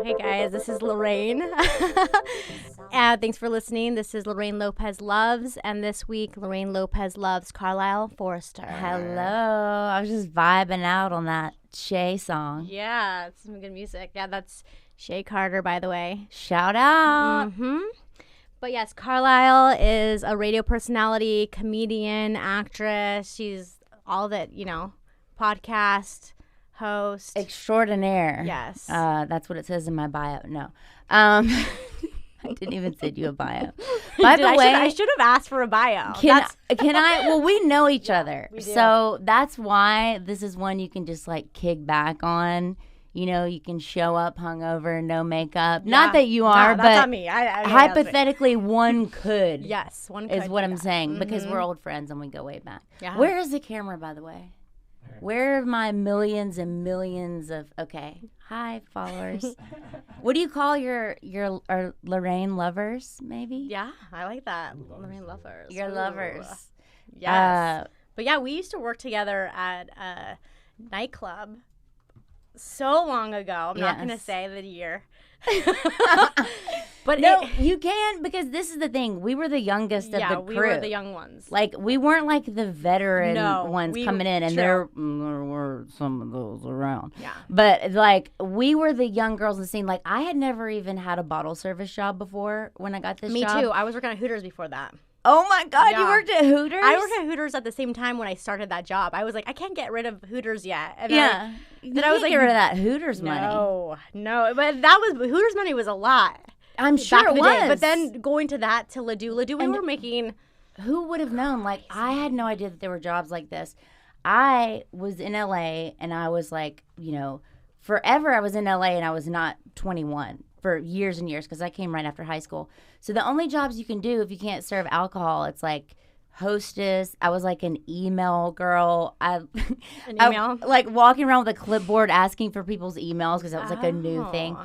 Hey guys, this is Lorraine. Thanks for listening. This is Lorraine Lopez Loves, and this week Lorraine Lopez loves Carlisle Forrester. Hello. I was just vibing out on that Shay song. Yeah, it's some good music. Yeah, that's Shay Carter, by the way. Shout out. But yes, Carlisle is a radio personality, comedian, actress. She's all that, podcast, host. Extraordinaire. Yes. That's what it says in my bio. No. I didn't even send you a bio. By the way, I should have asked for a bio. Can I? Well, we know each other. We do. So that's why this is one you can just like kick back on. You can show up hungover, no makeup. Yeah. Not that you are, that's but not me. hypothetically, one could. Yes, one could. Is what I'm saying, because we're old friends and we go way back. Yeah. Where is the camera, by the way? Where are my millions and millions of... Okay. Hi, followers. What do you call your Lorraine lovers, maybe? Yeah, I like that. Lorraine lovers. Your lovers. Yes. But yeah, we used to work together at a nightclub so long ago. I'm not going to say the year. But you can, because this is the thing. We were the youngest of the crew. Yeah, we were the young ones. Like, we weren't like the veteran ones coming in, and there true. were some of those around. Yeah. But, like, we were the young girls in the scene. Like, I had never even had a bottle service job before when I got this job. Me too. I was working at Hooters before that. Oh, my God. Yeah. You worked at Hooters? I worked at Hooters at the same time when I started that job. I was like, I can't get rid of Hooters yet. And yeah. Then I was like, get rid of that Hooters money. No. But that was, Hooters money was a lot. I'm sure it was. Day. But then going to that to Ledoux, we were making... Who would have known? Like, I had no idea that there were jobs like this. I was in LA, and I was like, forever I was in LA, and I was not 21 for years and years, because I came right after high school. So the only jobs you can do if you can't serve alcohol, it's like hostess. I was like an email girl. An email? Like walking around with a clipboard asking for people's emails, because that was like a new thing.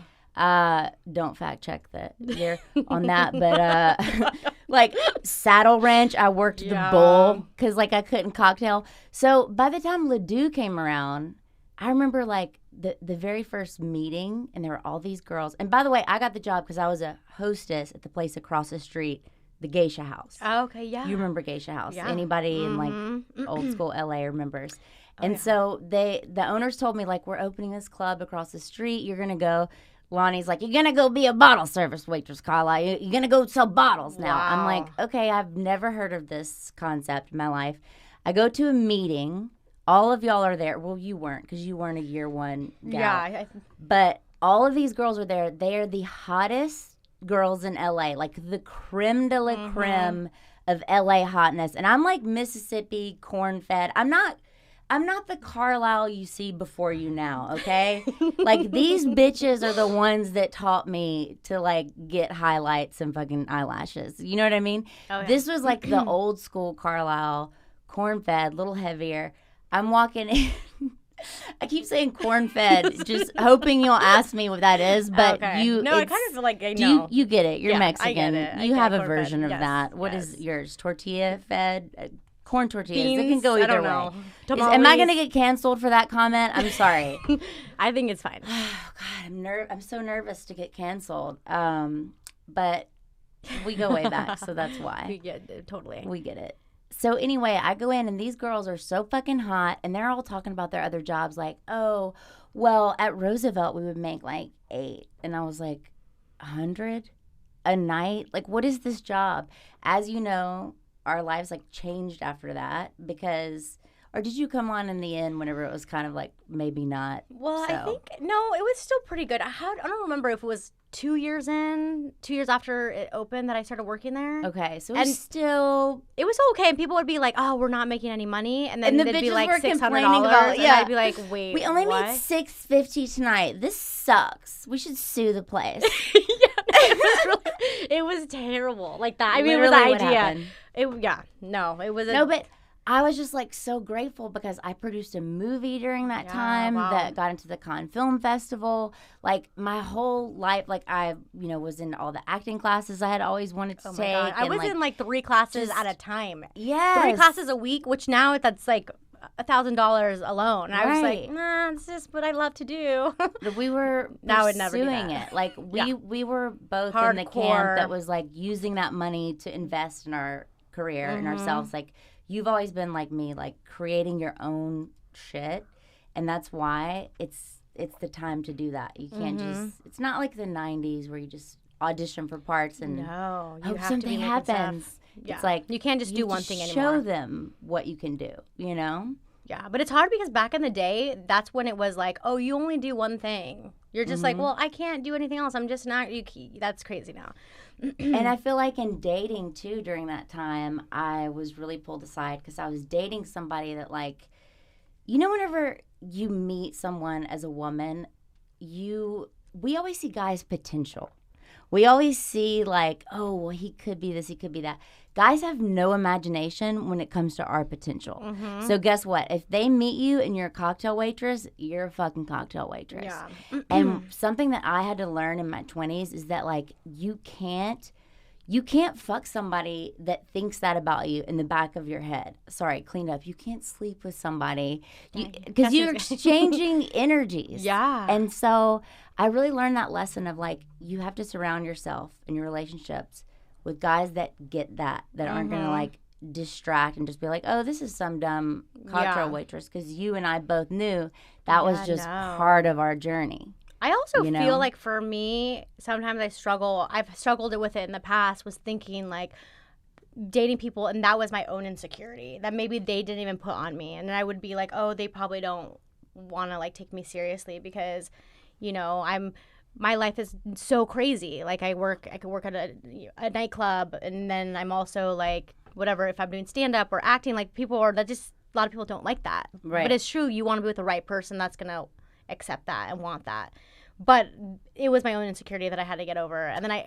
Don't fact check that you're on that, but like saddle wrench, I worked the bowl because like I couldn't cocktail. So by the time Ledoux came around, I remember like the very first meeting, and there were all these girls. And by the way, I got the job because I was a hostess at the place across the street, the Geisha House. Oh, okay, yeah. You remember Geisha House? Yeah. Anybody in like old school LA remembers? And so the owners told me, like, we're opening this club across the street. You're gonna go. Lonnie's like, you're going to go be a bottle service waitress, Carlisle. You're going to go sell bottles now. Wow. I'm like, okay, I've never heard of this concept in my life. I go to a meeting. All of y'all are there. Well, you weren't, because you weren't a year one gal. Yeah. But all of these girls were there. They are the hottest girls in L.A., like the creme de la creme of L.A. hotness. And I'm like Mississippi, corn-fed. I'm not the Carlisle you see before you now, okay? Like, these bitches are the ones that taught me to, like, get highlights and fucking eyelashes. You know what I mean? Oh, yeah. This was, like, the old school Carlisle, corn-fed, little heavier. I'm walking in. I keep saying corn-fed, just hoping you'll ask me what that is, but you... No, I kind of feel like I know. You get it. You're Mexican. I get it. You have a corn-fed. version of that. What is yours? Tortilla-fed? Corn tortillas. Beans, it can go either I don't way. know. Am I going to get canceled for that comment? I'm sorry. I think it's fine. Oh, God, I'm so nervous to get canceled. But we go way back, so that's why. Yeah, totally. We get it. So anyway, I go in, and these girls are so fucking hot, and they're all talking about their other jobs, like, oh, well, at Roosevelt, we would make, like, 8. And I was like, 100 a night? Like, what is this job? As you know, our lives like changed after that, because, or did you come on in the end whenever it was kind of like maybe not? Well, I think it was still pretty good. I don't remember if it was 2 years after it opened that I started working there. Okay, so it was still okay, and people would be like, "Oh, we're not making any money," and then the they'd be bitches like were $600, complaining about, and I'd be like, "Wait, we only what? made $650 tonight. This sucks. We should sue the place." It was terrible, like that. I mean, Literally it was what the idea. happened. It was no, but I was just like so grateful because I produced a movie during that time that got into the Cannes Film Festival. Like my whole life, like I, was in all the acting classes I had always wanted to take. God. I was in like 3 classes at a time. Yeah, 3 classes a week, which now that's like $1,000 alone. And I was Right. like, nah, this is what I love to do. We were I would never do pursuing that. it. Like we were both in the Hardcore. camp that was like using that money to invest in our career and ourselves. Like you've always been like me, like creating your own shit, and that's why it's the time to do that. You can't just. It's not like the '90s where you just audition for parts and No, you hope have something to be making happens. stuff. Yeah. It's like you can't just do one thing anymore. Show them what you can do. You know. Yeah, but it's hard because back in the day, that's when it was like, oh, you only do one thing. You're just like, well, I can't do anything else. I'm just not. That's crazy now. And I feel like in dating too, during that time, I was really pulled aside because I was dating somebody that like, whenever you meet someone as a woman, we always see guys' potential. We always see like, oh, well, he could be this, he could be that. Guys have no imagination when it comes to our potential. So guess what? If they meet you and you're a cocktail waitress, you're a fucking cocktail waitress. Yeah. And something that I had to learn in my 20s is that like you can't fuck somebody that thinks that about you in the back of your head. Sorry, clean up. You can't sleep with somebody because you're exchanging energies. Yeah. And so I really learned that lesson of like you have to surround yourself in your relationships with guys that get that aren't going to like distract and just be like, oh, this is some dumb cocktail waitress, because you and I both knew that was just part of our journey. I also feel like for me, sometimes I've struggled with it in the past, was thinking like dating people, and that was my own insecurity that maybe they didn't even put on me. And then I would be like, oh, they probably don't want to like take me seriously because, my life is so crazy. Like I could work at a nightclub, and then I'm also like, whatever, if I'm doing stand-up or acting, like a lot of people don't like that. Right. But it's true, you want to be with the right person that's going to accept that and want that. But it was my own insecurity that I had to get over. And then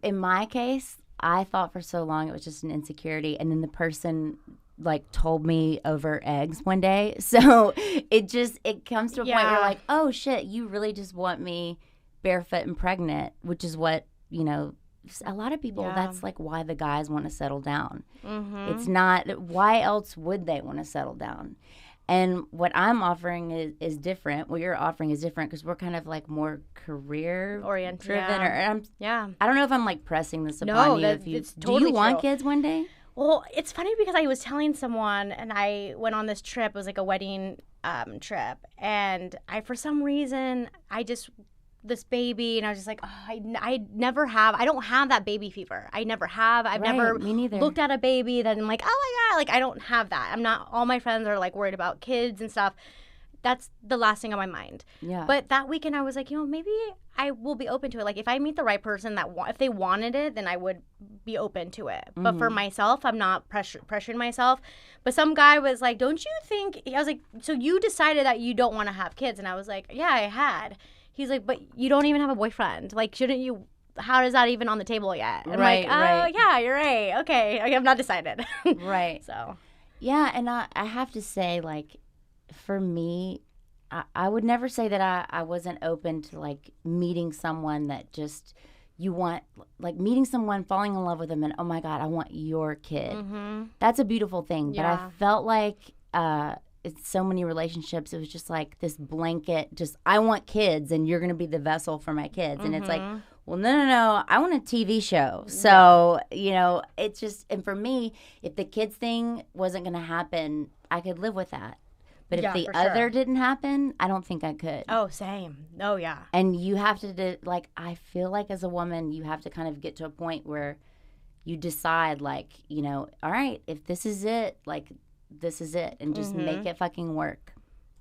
in my case, I thought for so long it was just an insecurity. And then the person like told me over eggs one day. So it comes to a point where you're like, oh shit, you really just want me barefoot and pregnant, which is what, a lot of people, that's like why the guys want to settle down. It's not, why else would they want to settle down? And what I'm offering is different. What you're offering is different because we're kind of like more career oriented, driven. I don't know if I'm like pressing this upon you. It's totally do you want kids one day? Well, it's funny because I was telling someone, and I went on this trip. It was like a wedding trip, and for some reason, this baby, and I was just like, oh, I never have. I don't have that baby fever. I never have. I've never me neither. looked at a baby that I'm like, oh my God, like I don't have that. I'm not. All my friends are like worried about kids and stuff. That's the last thing on my mind. Yeah. But that weekend, I was like, maybe I will be open to it. Like if I meet the right person if they wanted it, then I would be open to it. But for myself, I'm not pressuring myself. But some guy was like, don't you think? I was like, so you decided that you don't want to have kids? And I was like, yeah, I had. He's like, but you don't even have a boyfriend. Like, shouldn't you? How is that even on the table yet? And I'm like, yeah, you're right. Okay, I'm not decided. Right. So. Yeah, and I have to say, like, for me, I would never say that I wasn't open to, like, meeting someone that just you want, like, meeting someone, falling in love with them, and, oh, my God, I want your kid. That's a beautiful thing. Yeah. But I felt like it's so many relationships, it was just, like, this blanket, just, I want kids, and you're going to be the vessel for my kids. And it's like, well, no, I want a TV show. So, it's just, and for me, if the kids thing wasn't going to happen, I could live with that. But if the other didn't happen, I don't think I could. Oh, same. Oh, yeah. And you have to, I feel like as a woman, you have to kind of get to a point where you decide, like, all right, if this is it, like, this is it. And just make it fucking work.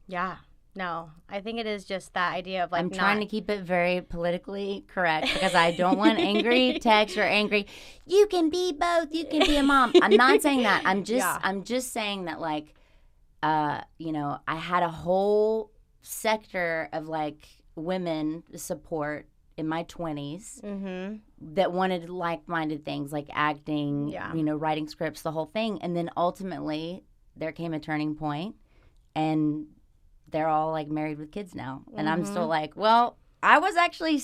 Yeah. No, I think it is just that idea of, like, I'm trying to keep it very politically correct because I don't want angry texts or angry, you can be both, you can be a mom. I'm not saying that. I'm just saying that, like, I had a whole sector of, like, women support in my 20s that wanted like-minded things like acting, writing scripts, the whole thing. And then ultimately there came a turning point and they're all, like, married with kids now. And I'm still like, well, I was actually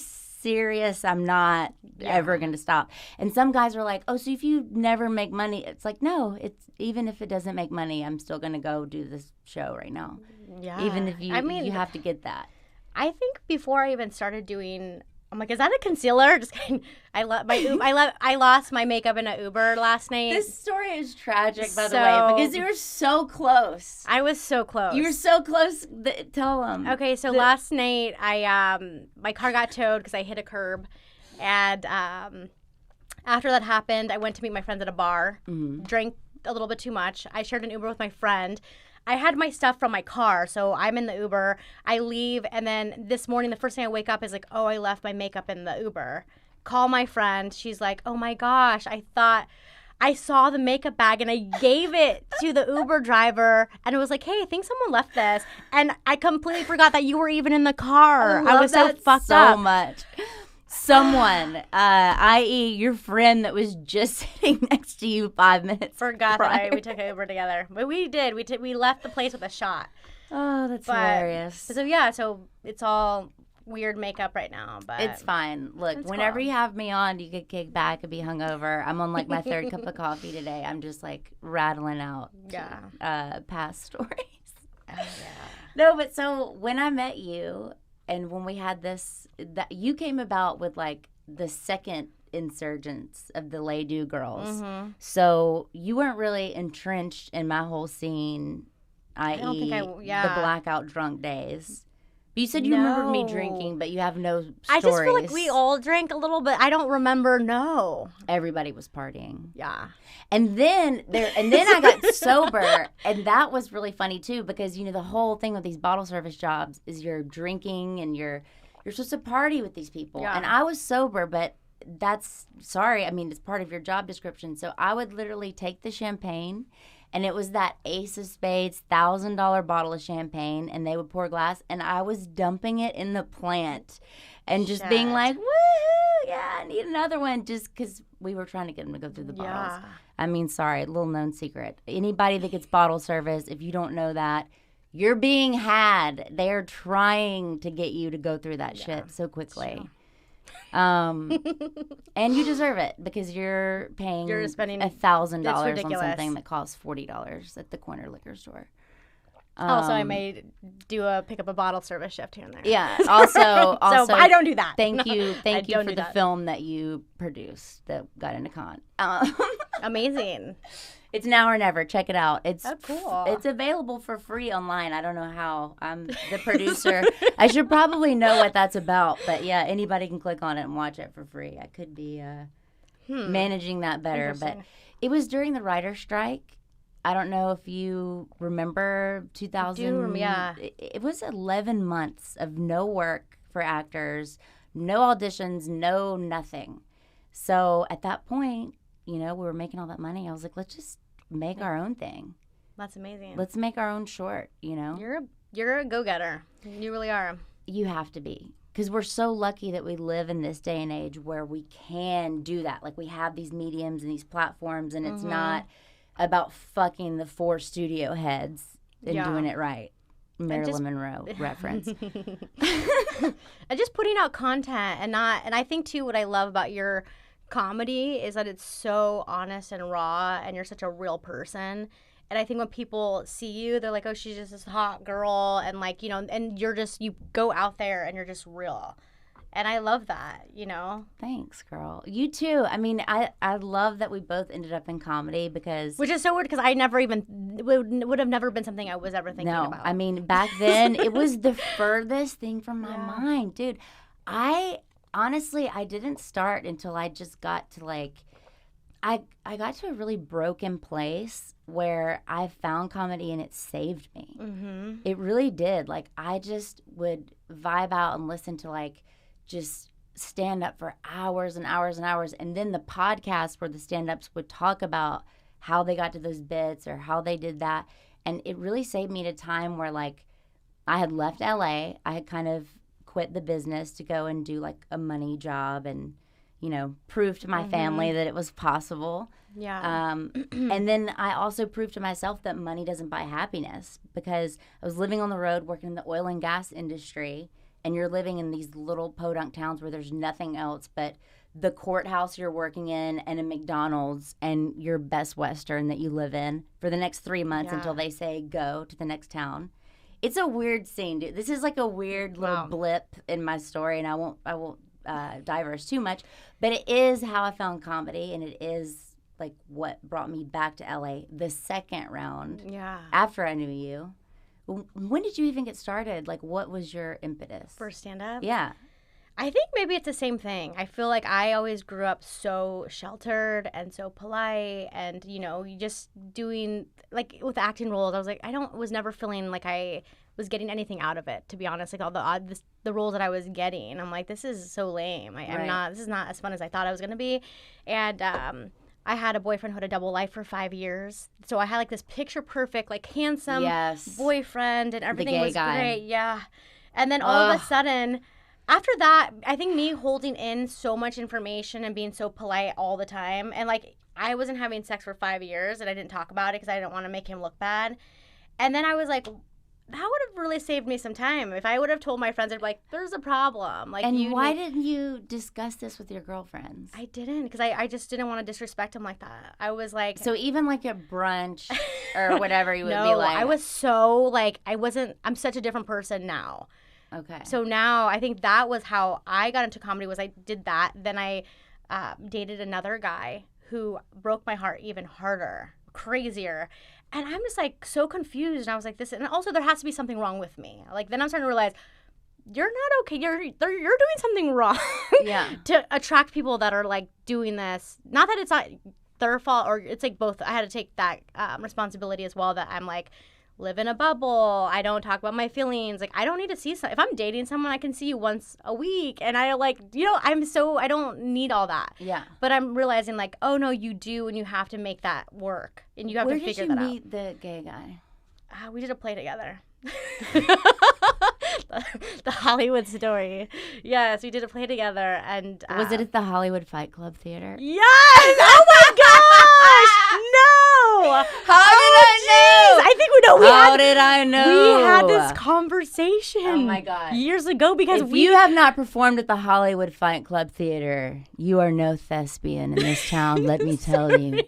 serious. I'm not ever going to stop. And some guys are like, oh, so if you never make money, it's like, no, it's even if it doesn't make money, I'm still going to go do this show right now. Yeah. Even if you have to get that. I think before I even started doing, I'm like, is that a concealer? Just kidding. I lost my makeup in an Uber last night. This story is tragic, by the way, because you were so close. I was so close. You were so close. Tell them. Okay, so last night my car got towed because I hit a curb, and after that happened, I went to meet my friends at a bar, drank a little bit too much. I shared an Uber with my friend. I had my stuff from my car, so I'm in the Uber. I leave, and then this morning, the first thing I wake up is like, oh, I left my makeup in the Uber. Call my friend. She's like, oh, my gosh, I thought I saw the makeup bag, and I gave it to the Uber driver, and it was like, hey, I think someone left this. And I completely forgot that you were even in the car. I was so fucked up. So much. Someone, i.e. your friend that was just sitting next to you 5 minutes forgot prior. That we took an Uber together. But we did. We left the place with a shot. Oh, that's hilarious. So it's all weird makeup right now. But it's fine. Look, whenever you have me on, you get kicked back and be hungover. I'm on like my third cup of coffee today. I'm just like rattling out past stories. Oh, yeah. No, but so when I met you, and when we had this, that you came about with like the second insurgence of the Lay Do girls. Mm-hmm. So you weren't really entrenched in my whole scene, i.e. the blackout drunk days. But you said you remembered me drinking, but you have no stories. I just feel like we all drank a little bit. I don't remember, no. Everybody was partying. Yeah. And then I got sober, and that was really funny too, because the whole thing with these bottle service jobs is you're drinking and you're supposed to party with these people. Yeah. And I was sober, but it's part of your job description. So I would literally take the champagne, and it was that Ace of Spades $1,000 bottle of champagne, and they would pour glass, and I was dumping it in the plant and just being like, woohoo, yeah, I need another one, just because we were trying to get them to go through the bottles. Sorry, little known secret. Anybody that gets bottle service, if you don't know that, you're being had. They're trying to get you to go through that shit so quickly. Sure. And you deserve it because you're spending $1,000 on something that costs $40 at the corner liquor store. So I may pick up a bottle service shift here and there. Yeah. Also, so I don't do that. Thank you for the film that you produced that got into Con. Amazing. It's Now or Never. Check it out. It's cool. It's available for free online. I don't know how. I'm the producer. I should probably know what that's about. But yeah, anybody can click on it and watch it for free. I could be managing that better. But it was during the writer's strike. I don't know if you remember 2000. Yeah. It was 11 months of no work for actors, no auditions, no nothing. So at that point, we were making all that money. I was like, let's just make our own thing. That's amazing. Let's make our own short, You're a go-getter. You really are. You have to be. Because we're so lucky that we live in this day and age where we can do that. Like, we have these mediums and these platforms, and it's not about fucking the 4 studio heads and doing it right. Marilyn Monroe reference. And just putting out content and I think, too, what I love about your comedy is that it's so honest and raw, and you're such a real person. And I think when people see you, they're like, oh, she's just this hot girl, and and you go out there and you're just real. And I love that, Thanks, girl. You too. I mean, I love that we both ended up in comedy because... Which is so weird because I never even... would have never been something I was ever thinking about. No, I mean, back then, it was the furthest thing from my mind. Dude, honestly, I didn't start until I just got to I got to a really broken place where I found comedy and it saved me. Mm-hmm. It really did. I just would vibe out and listen to just stand up for hours and hours and hours. And then the podcast where the stand-ups would talk about how they got to those bits or how they did that. And it really saved me at a time where I had left LA. I had kind of quit the business to go and do a money job and, prove to my family that it was possible. Yeah. And then I also proved to myself that money doesn't buy happiness because I was living on the road working in the oil and gas industry, and you're living in these little podunk towns where there's nothing else but the courthouse you're working in and a McDonald's and your Best Western that you live in for the next 3 months until they say go to the next town. It's a weird scene, dude. This is like a weird little blip in my story, and I won't diverge too much, but it is how I found comedy, and it is like what brought me back to LA the second round. Yeah. After I knew you. When did you even get started? Like, what was your impetus? For stand-up? Yeah. I think maybe it's the same thing. I feel like I always grew up so sheltered and so polite and, you know, just doing, like, with acting roles, I was like, was never feeling like I was getting anything out of it, to be honest. Like, all the roles that I was getting, I'm like, this is so lame. This is not as fun as I thought I was going to be. And I had a boyfriend who had a double life for 5 years. So I had, like, this picture-perfect, like, handsome boyfriend, and everything was great. Yeah. And then all of a sudden, after that, I think me holding in so much information and being so polite all the time, and, like, I wasn't having sex for 5 years, and I didn't talk about it because I didn't want to make him look bad. And then I was like, that would have really saved me some time. If I would have told my friends, I'd be like, there's a problem. Like, and why didn't you discuss this with your girlfriends? I didn't, because I just didn't want to disrespect him like that. I was like... So even like at brunch or whatever, you would be like... No, I was so, like, I'm such a different person now. Okay. So now I think that was how I got into comedy, was I did that. Then I dated another guy who broke my heart even harder, crazier. And I'm just, like, so confused. And I was like, and also there has to be something wrong with me. Like, then I'm starting to realize, you're not okay. You're doing something wrong. Yeah. To attract people that are, like, doing this. Not that it's not their fault, or it's, like, both. I had to take that responsibility as well, that I'm, like, live in a bubble. I don't talk about my feelings. Like, I don't need to see if I'm dating someone, I can see you once a week. And I, like, you know, I don't need all that. Yeah. But I'm realizing, like, oh, no, you do, and you have to make that work. And you have to figure that out. Where did you meet the gay guy? We did a play together. the Hollywood story. Yes, we did a play together. And was it at the Hollywood Fight Club Theater? Yes! Oh my gosh! No! How did I know? I think we know. How did I know? We had this conversation. Oh my God. Years ago, because if you have not performed at the Hollywood Fight Club Theater, you are no thespian in this town, let me tell you.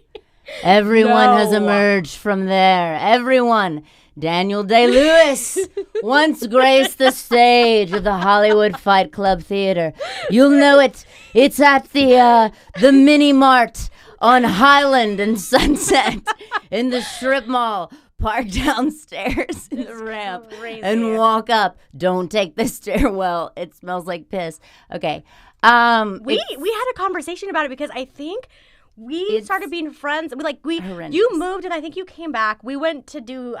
Everyone has emerged from there. Everyone. Daniel Day-Lewis once graced the stage of the Hollywood Fight Club Theater. You'll know it. It's at the Mini Mart on Highland and Sunset in the strip mall. Park downstairs in the ramp and walk up. Don't take the stairwell. It smells like piss. Okay. We had a conversation about it because I think we started being friends. You moved and I think you came back. We went to do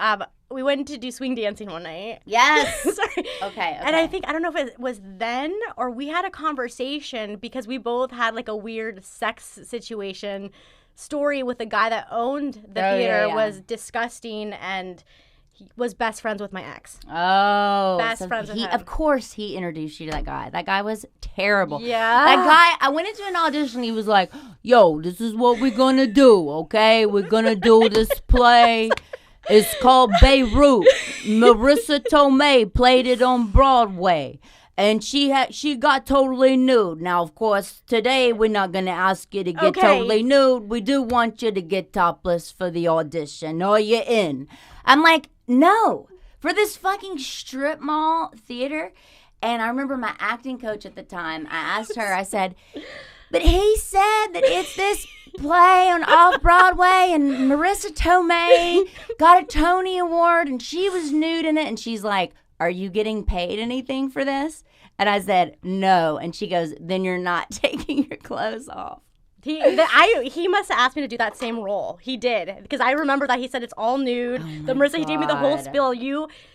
swing dancing one night. Yes. Sorry. Okay. And I don't know if it was then or we had a conversation because we both had, like, a weird sex situation story with the guy that owned the theater. Was disgusting, and he was best friends with my ex. Oh. Best friends with him. Of course he introduced you to that guy. That guy was terrible. Yeah. That guy, I went into an audition, he was like, yo, this is what we're going to do, okay? We're going to do this play. It's called Beirut. Marissa Tomei played it on Broadway. And she got totally nude. Now, of course, today we're not going to ask you to get totally nude. We do want you to get topless for the audition. Are you in? I'm like, no. For this fucking strip mall theater. And I remember my acting coach at the time, I asked her, I said, but he said that it's this play on Off-Broadway and Marissa Tomei got a Tony Award and she was nude in it. And she's like, are you getting paid anything for this? And I said, no. And she goes, then you're not taking your clothes off. He must have asked me to do that same role. He did. Because I remember that he said it's all nude. The Marissa, he gave me the whole spiel.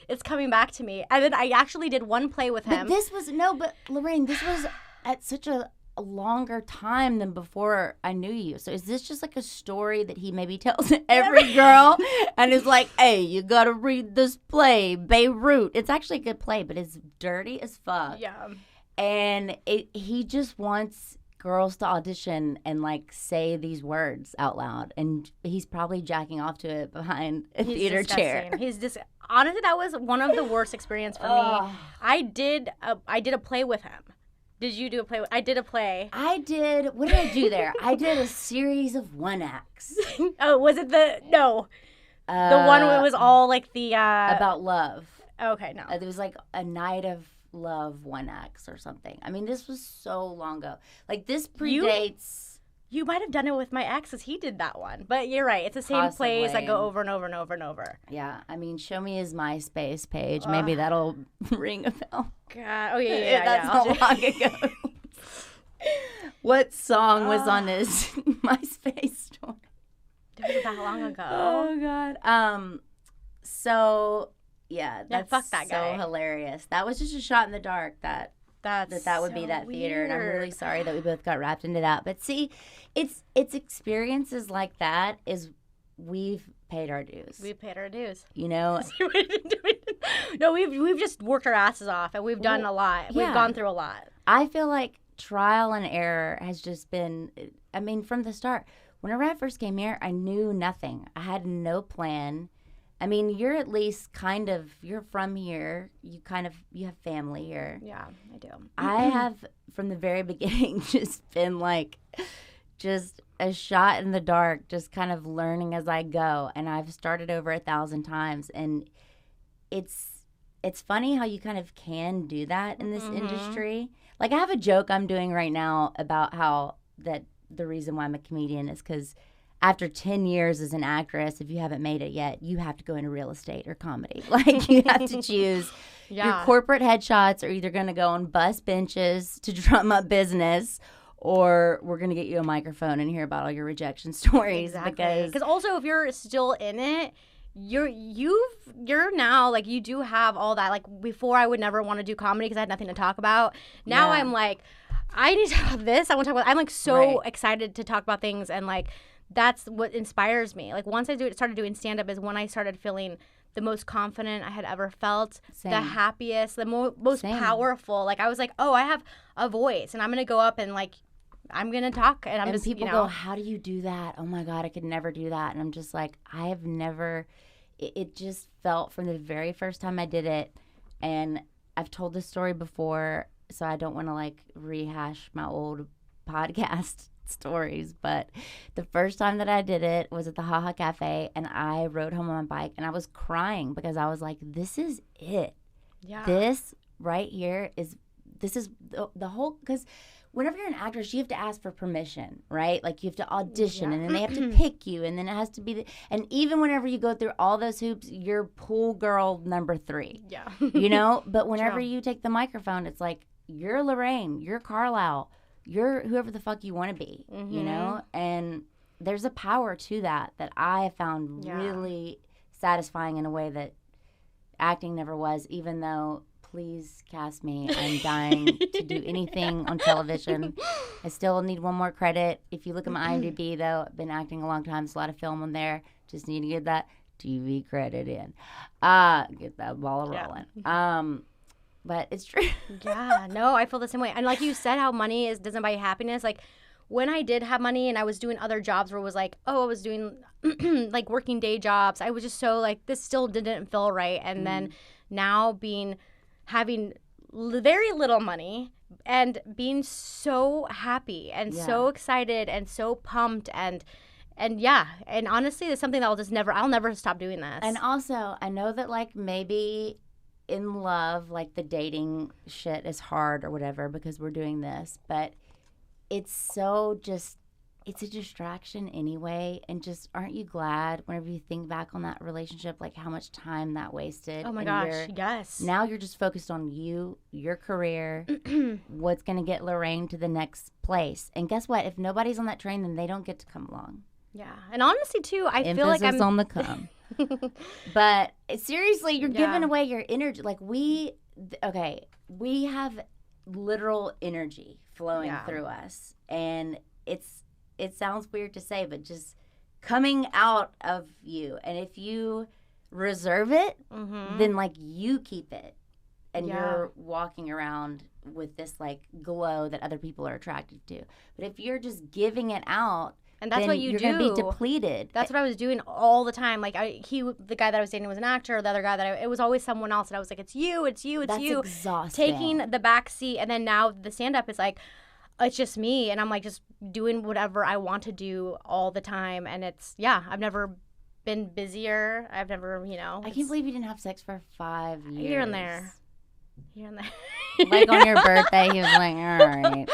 It's coming back to me. And then I actually did one play with him. But Lorraine, this was at such a longer time than before I knew you. So is this just like a story that he maybe tells every girl and is like, hey, you gotta read this play, Beirut. It's actually a good play, but it's dirty as fuck. Yeah. And he just wants girls to audition and like say these words out loud, and he's probably jacking off to it behind a theater chair. He's just honestly, that was one of the worst experiences for me. I did a play with him. Did you do a play? I did a play. I did. What did I do there? I did a series of one acts. Oh, was it the one where it was all like the about love? Okay, no. It was like a night of love one acts or something. I mean, this was so long ago. Like this predates. You might have done it with my ex, because he did that one. But you're right. It's the same plays that go over and over and over and over. Yeah. I mean, show me his MySpace page. Maybe that'll ring a bell. God. Oh, yeah. That's not long ago. What song was on his MySpace story? It was that long ago. Oh, God. So, yeah. That's fuck that guy. So hilarious. That was just a shot in the dark that would so be that weird. theater, and I'm really sorry that we both got wrapped into that. But see, it's experiences like that is we've paid our dues. We've paid our dues. You know? No, we've just worked our asses off, and we've done a lot. Yeah. We've gone through a lot. I feel like trial and error has just been, I mean, from the start. Whenever I first came here, I knew nothing. I had no plan. I mean, you're at least you're from here. You have family here. Yeah, I do. I have, from the very beginning, just been like, just a shot in the dark, just kind of learning as I go. And I've started over 1,000 times. And it's funny how you kind of can do that in this industry. Like, I have a joke I'm doing right now about how that the reason why I'm a comedian is because after 10 years as an actress, if you haven't made it yet, you have to go into real estate or comedy. Like, you have to choose. Your corporate headshots are either going to go on bus benches to drum up business, or we're going to get you a microphone and hear about all your rejection stories. Exactly. Because also, if you're still in it, you're now, like, you do have all that. Like, before, I would never want to do comedy because I had nothing to talk about. Now I'm like, I need to talk about this. I want to talk about. I'm like so excited to talk about things, and like that's what inspires me. Like, once I started doing stand up is when I started feeling the most confident I had ever felt, the happiest, the most powerful. Like, I was like, oh, I have a voice, and I'm gonna go up and like I'm gonna talk, and just people go, how do you do that? Oh my God, I could never do that. And I'm just like, I have never. It just felt from the very first time I did it, and I've told this story before, so I don't want to like rehash my old podcast stories, but the first time that I did it was at the Haha Cafe, and I rode home on my bike, and I was crying because I was like, this is it. Yeah. This right here is the whole, because whenever you're an actress, you have to ask for permission, right? Like, you have to audition, and then they have to pick you, and then it has to be and even whenever you go through all those hoops, you're pool girl number 3. Yeah. You know? But whenever you take the microphone, it's like, you're Lorraine, you're Carlisle, you're whoever the fuck you want to be, you know? And there's a power to that I have found really satisfying in a way that acting never was, even though, please cast me. I'm dying to do anything on television. I still need one more credit. If you look at my IMDb, though, I've been acting a long time. There's a lot of film on there. Just need to get that TV credit in. Get that ball rolling. But it's true. Yeah, no, I feel the same way. And like you said, how money doesn't buy you happiness. Like, when I did have money and I was doing other jobs where it was like, I was doing like working day jobs, I was just so like, this still didn't feel right. And then now having very little money and being so happy and so excited and so pumped and honestly, it's something that I'll never stop doing this. And also, I know that like maybe in love, like the dating shit is hard or whatever because we're doing this, but it's a distraction anyway. And just, aren't you glad whenever you think back on that relationship, like how much time that wasted? Oh my gosh, yes. Now you're just focused on you, your career, what's going to get Lorraine to the next place. And guess what? If nobody's on that train, then they don't get to come along. Yeah. And honestly, too, I feel like I'm on the come. But seriously, you're giving away your energy. Like, we have literal energy flowing through us. And it sounds weird to say, but just coming out of you. And if you reserve it, then like you keep it. And you're walking around with this like glow that other people are attracted to. But if you're just giving it out, and that's what you're going to be depleted. That's what I was doing all the time. Like the guy that I was dating was an actor. The other guy it was always someone else, and I was like, it's you, it's you, it's you. That's exhausting. Taking the back seat, and then now the stand up is like, it's just me, and I'm like just doing whatever I want to do all the time, and I've never been busier. I've never, I can't believe you didn't have sex for 5 years. Here and there. Like on your birthday, he was like, all right.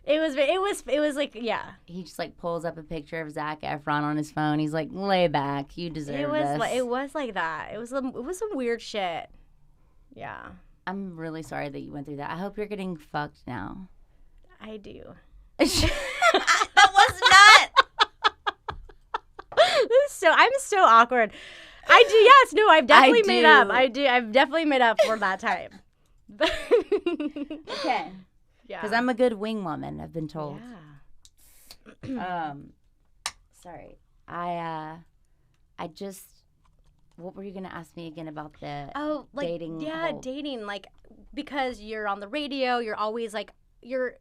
It was like, yeah. He just like pulls up a picture of Zac Efron on his phone. He's like, lay back, you deserve this. It was like that. It was some weird shit. Yeah. I'm really sorry that you went through that. I hope you're getting fucked now. I do. That was not. I'm so awkward. I do. Yes. No. I've definitely made up. I do. I've definitely made up for that time. Okay. Yeah. Because I'm a good wing woman, I've been told. Yeah. Sorry. I just. What were you gonna ask me again about the dating? Yeah, dating. Like, because you're on the radio, you're always like you're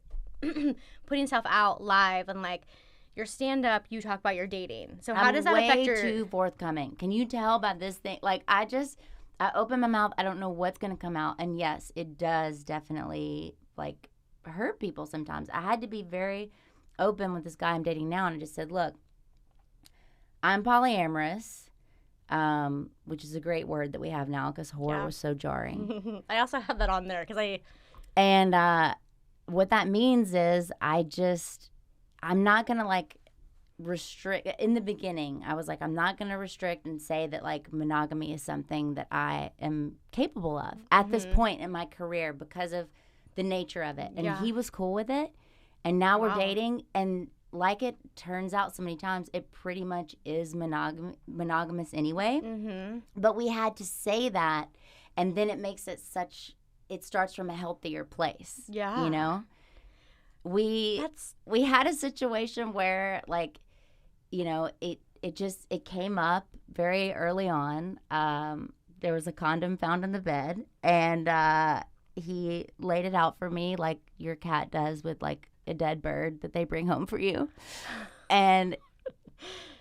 putting stuff out live, and like your stand up, you talk about your dating. So how does that affect your? I'm way too forthcoming. Can you tell by this thing? Like I open my mouth. I don't know what's gonna come out, and yes, it does definitely like hurt people sometimes. I had to be very open with this guy I'm dating now, and I just said, look, I'm polyamorous. Which is a great word that we have now because whore was so jarring. I also have that on there because And what that means is I'm not going to like restrict. In the beginning, I was like, I'm not going to restrict and say that like monogamy is something that I am capable of at this point in my career because of the nature of it. And he was cool with it. And now we're dating, and like it turns out so many times, it pretty much is monogamous anyway. Mm-hmm. But we had to say that, and then it makes it it starts from a healthier place. Yeah. You know? We had a situation where, like, you know, it came up very early on. There was a condom found in the bed, and he laid it out for me like your cat does with, like, a dead bird that they bring home for you. And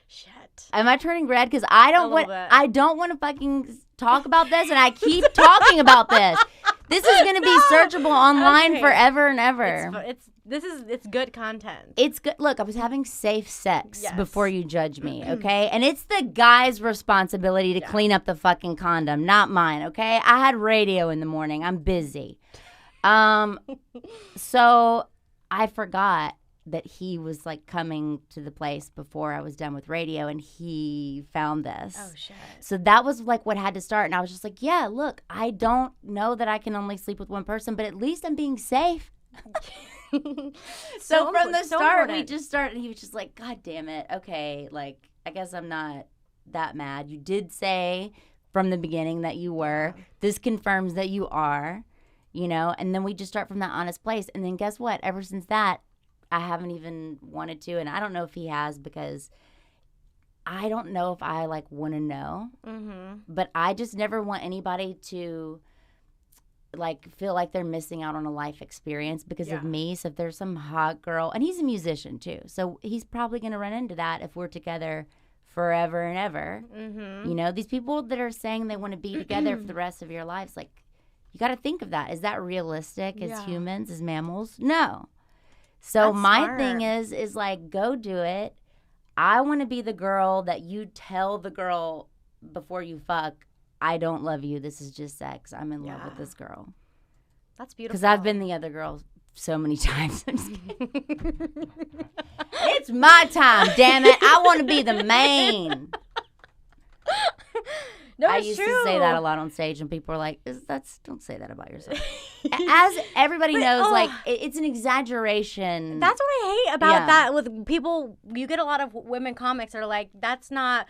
shit. Am I turning red? Because I don't want to fucking talk about this, and I keep talking about this. This is going to be searchable online forever and ever. It's good content. It's good. Look, I was having safe sex before you judge me, okay? And it's the guy's responsibility to clean up the fucking condom, not mine, okay? I had radio in the morning. I'm busy. So I forgot that he was like coming to the place before I was done with radio, and he found this. Oh, shit. So that was like what had to start. And I was just like, yeah, look, I don't know that I can only sleep with one person, but at least I'm being safe. So from the start, we just started. He was just like, God damn it. Okay, like, I guess I'm not that mad. You did say from the beginning that you were. This confirms that you are. You know, and then we just start from that honest place. And then guess what? Ever since that, I haven't even wanted to. And I don't know if he has, because I don't know if I, like, want to know. Mm-hmm. But I just never want anybody to, like, feel like they're missing out on a life experience because of me. So if there's some hot girl, and he's a musician too, so he's probably going to run into that if we're together forever and ever. Mm-hmm. You know, these people that are saying they want to be together for the rest of your lives, like, you got to think of that. Is that realistic as humans, as mammals? No. So that's my smart. Thing is like, go do it. I want to be the girl that you tell the girl before you fuck, I don't love you. This is just sex. I'm in love with this girl. That's beautiful. Because I've been the other girl so many times. I'm just kidding. It's my time, damn it. I want to be the main. No, I used to say that a lot on stage, and people were like, don't say that about yourself. As everybody knows, like, it's an exaggeration. That's what I hate about that with people. You get a lot of women comics that are like, that's not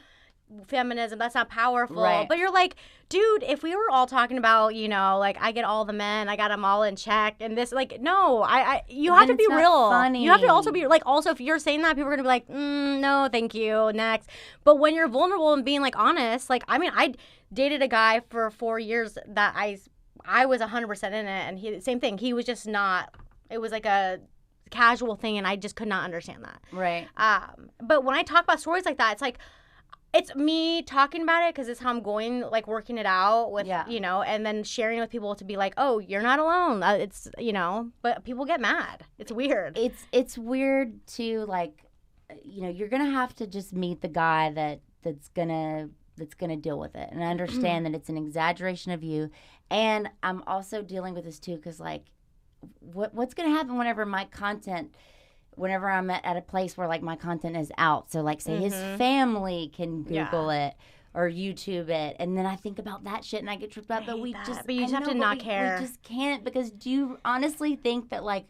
feminism, that's not powerful. Right. But you're like, dude, if we were all talking about, you know, like, I get all the men, I got them all in check, and this, like, no, you have to be real. Funny. You have to also be, like, also, if you're saying that, people are going to be like, no, thank you, next. But when you're vulnerable and being, like, honest, like, I mean, I dated a guy for 4 years that I was 100% in it, and he same thing. He was just not. It was like a casual thing, and I just could not understand that. Right. But when I talk about stories like that, it's like it's me talking about it because it's how I'm going, like working it out with, you know, and then sharing with people to be like, oh, you're not alone. It's, you know, but people get mad. It's weird. It's weird to like, you know, you're gonna have to just meet the guy that's gonna deal with it, and I understand that it's an exaggeration of you. And I'm also dealing with this too because like, what's gonna happen whenever I'm at a place where like my content is out? So like, say his family can Google it or YouTube it, and then I think about that shit and I get tripped up. But you just have to not care. We just can't, because do you honestly think that like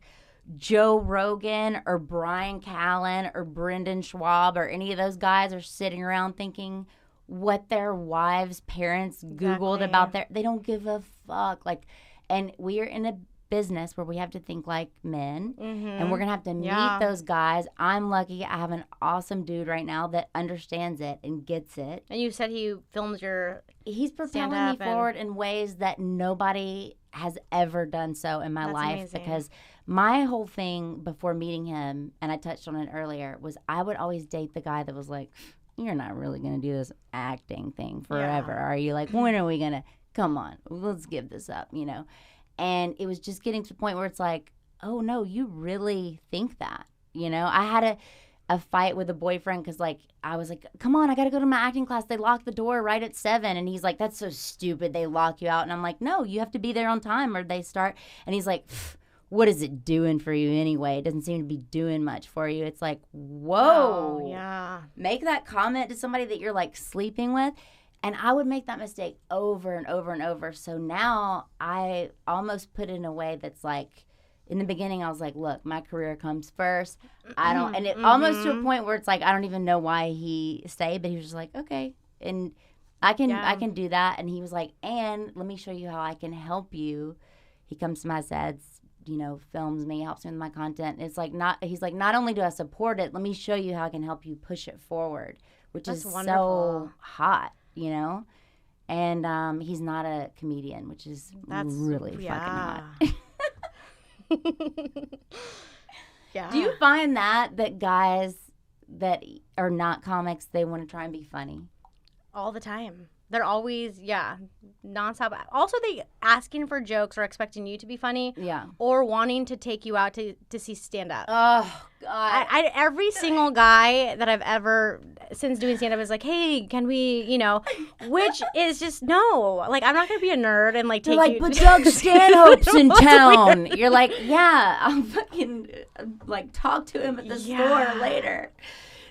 Joe Rogan or Brian Callen or Brendan Schwab or any of those guys are sitting around thinking what their wives' parents Googled about they don't give a fuck. Like, and we're in a business where we have to think like men, and we're gonna have to meet those guys. I'm lucky I have an awesome dude right now that understands it and gets it. And you said he films he's propelling me forward in ways that nobody has ever done so in my life. Amazing. Because my whole thing before meeting him, and I touched on it earlier, was I would always date the guy that was like, you're not really gonna do this acting thing forever, are you? Like, when are we gonna, come on, let's give this up, you know? And it was just getting to the point where it's like, oh, no, you really think that, you know? I had a fight with a boyfriend because, like, I was like, come on, I got to go to my acting class. They lock the door right at 7. And he's like, that's so stupid. They lock you out. And I'm like, no, you have to be there on time or they start. And he's like, what is it doing for you anyway? It doesn't seem to be doing much for you. It's like, whoa. Oh, yeah. Make that comment to somebody that you're, like, sleeping with. And I would make that mistake over and over and over. So now I almost put it in a way that's like, in the beginning I was like, look, my career comes first. I don't, and it almost to a point where it's like, I don't even know why he stayed, but he was just like, okay. And I can do that. And he was like, and let me show you how I can help you. He comes to my sets, you know, films me, helps me with my content. And it's like, he's like, not only do I support it, let me show you how I can help you push it forward, which is wonderful. So hot. You know, and he's not a comedian, which is really fucking hot. Yeah. Do you find that guys that are not comics, they want to try and be funny? All the time. They're always, nonstop. Also, they asking for jokes or expecting you to be funny. Yeah. Or wanting to take you out to see stand-up. Oh, God. Every single guy that I've ever, since doing stand-up, is like, hey, can we, you know, which is just, no. Like, I'm not going to be a nerd and, like, take you. But Doug Stanhope's in town. You're like, yeah, I'll fucking, like, talk to him at the store later.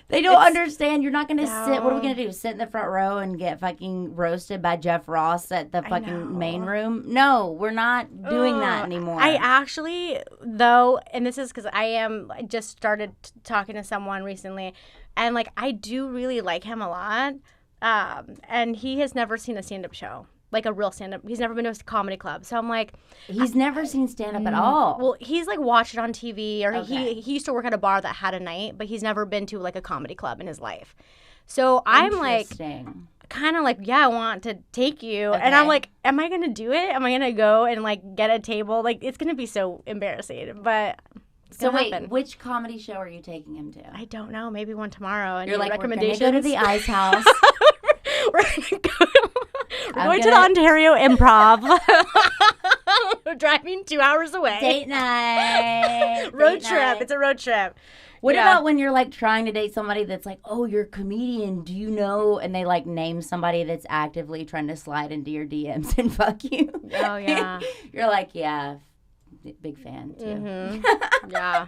They don't understand. You're not going to sit. What are we going to do? Sit in the front row and get fucking roasted by Jeff Ross at the fucking main room? No, we're not doing that anymore. I actually, though, and this is because I just started talking to someone recently, and, like, I do really like him a lot. And he has never seen a stand-up show. Like a real stand-up. He's never been to a comedy club. So I'm like... He's never seen stand-up at all. Well, he's like watched it on TV, or he used to work at a bar that had a night, but he's never been to like a comedy club in his life. So I'm like... kind of like, I want to take you. Okay. And I'm like, am I going to do it? Am I going to go and like get a table? Like, it's going to be so embarrassing, but... So wait, which comedy show are you taking him to? I don't know. Maybe one tomorrow. And you're like, recommendations? We're going to go to the Ice House. We're going to the Ontario Improv. We're driving 2 hours away. Date night. Road trip. It's a road trip. What about when you're like trying to date somebody that's like, oh, you're a comedian, do you know? And they like name somebody that's actively trying to slide into your DMs and fuck you. Oh, yeah. You're like, yeah, big fan too. Mm-hmm. Yeah.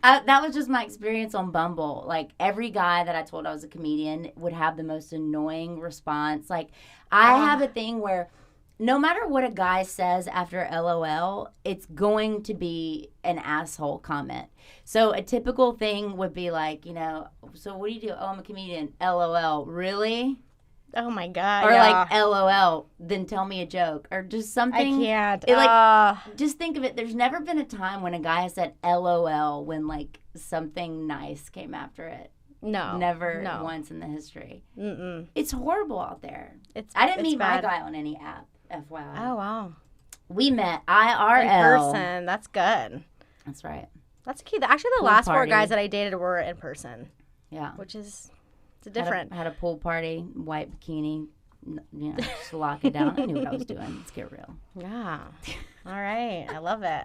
That was just my experience on Bumble. Like, every guy that I told I was a comedian would have the most annoying response. Like, I have a thing where no matter what a guy says after LOL, it's going to be an asshole comment. So a typical thing would be like, you know, so what do you do? Oh, I'm a comedian. LOL. Really? Oh, my God. Or like, LOL, then tell me a joke. Or just something. I can't. Just think of it. There's never been a time when a guy has said LOL when, like, something nice came after it. No. Never once in the history. Mm-mm. It's horrible out there. I didn't meet my guy on any app, FYI. Oh, wow. We met IRL. In person. That's good. That's right. That's cute. Actually, the last 4 guys that I dated were in person. Yeah. Which is different. Had a pool party, white bikini, just lock it down. I knew what I was doing. Let's get real. Yeah. All right. I love it.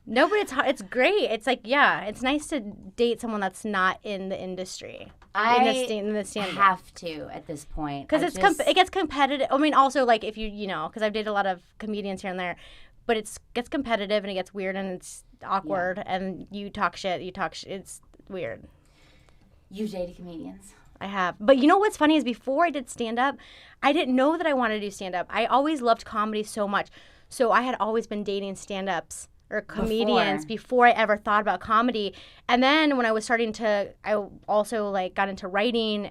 No, but it's great. It's like, yeah, it's nice to date someone that's not in the industry. In the stand-up. Have to at this point. Because it gets competitive. I mean, also, like, if you know, because I've dated a lot of comedians here and there, but it gets competitive and it gets weird and it's awkward and you talk shit. It's weird. You've dated comedians. I have. But you know what's funny is before I did stand-up, I didn't know that I wanted to do stand-up. I always loved comedy so much. So I had always been dating stand-ups or comedians before I ever thought about comedy. And then when I was I also like got into writing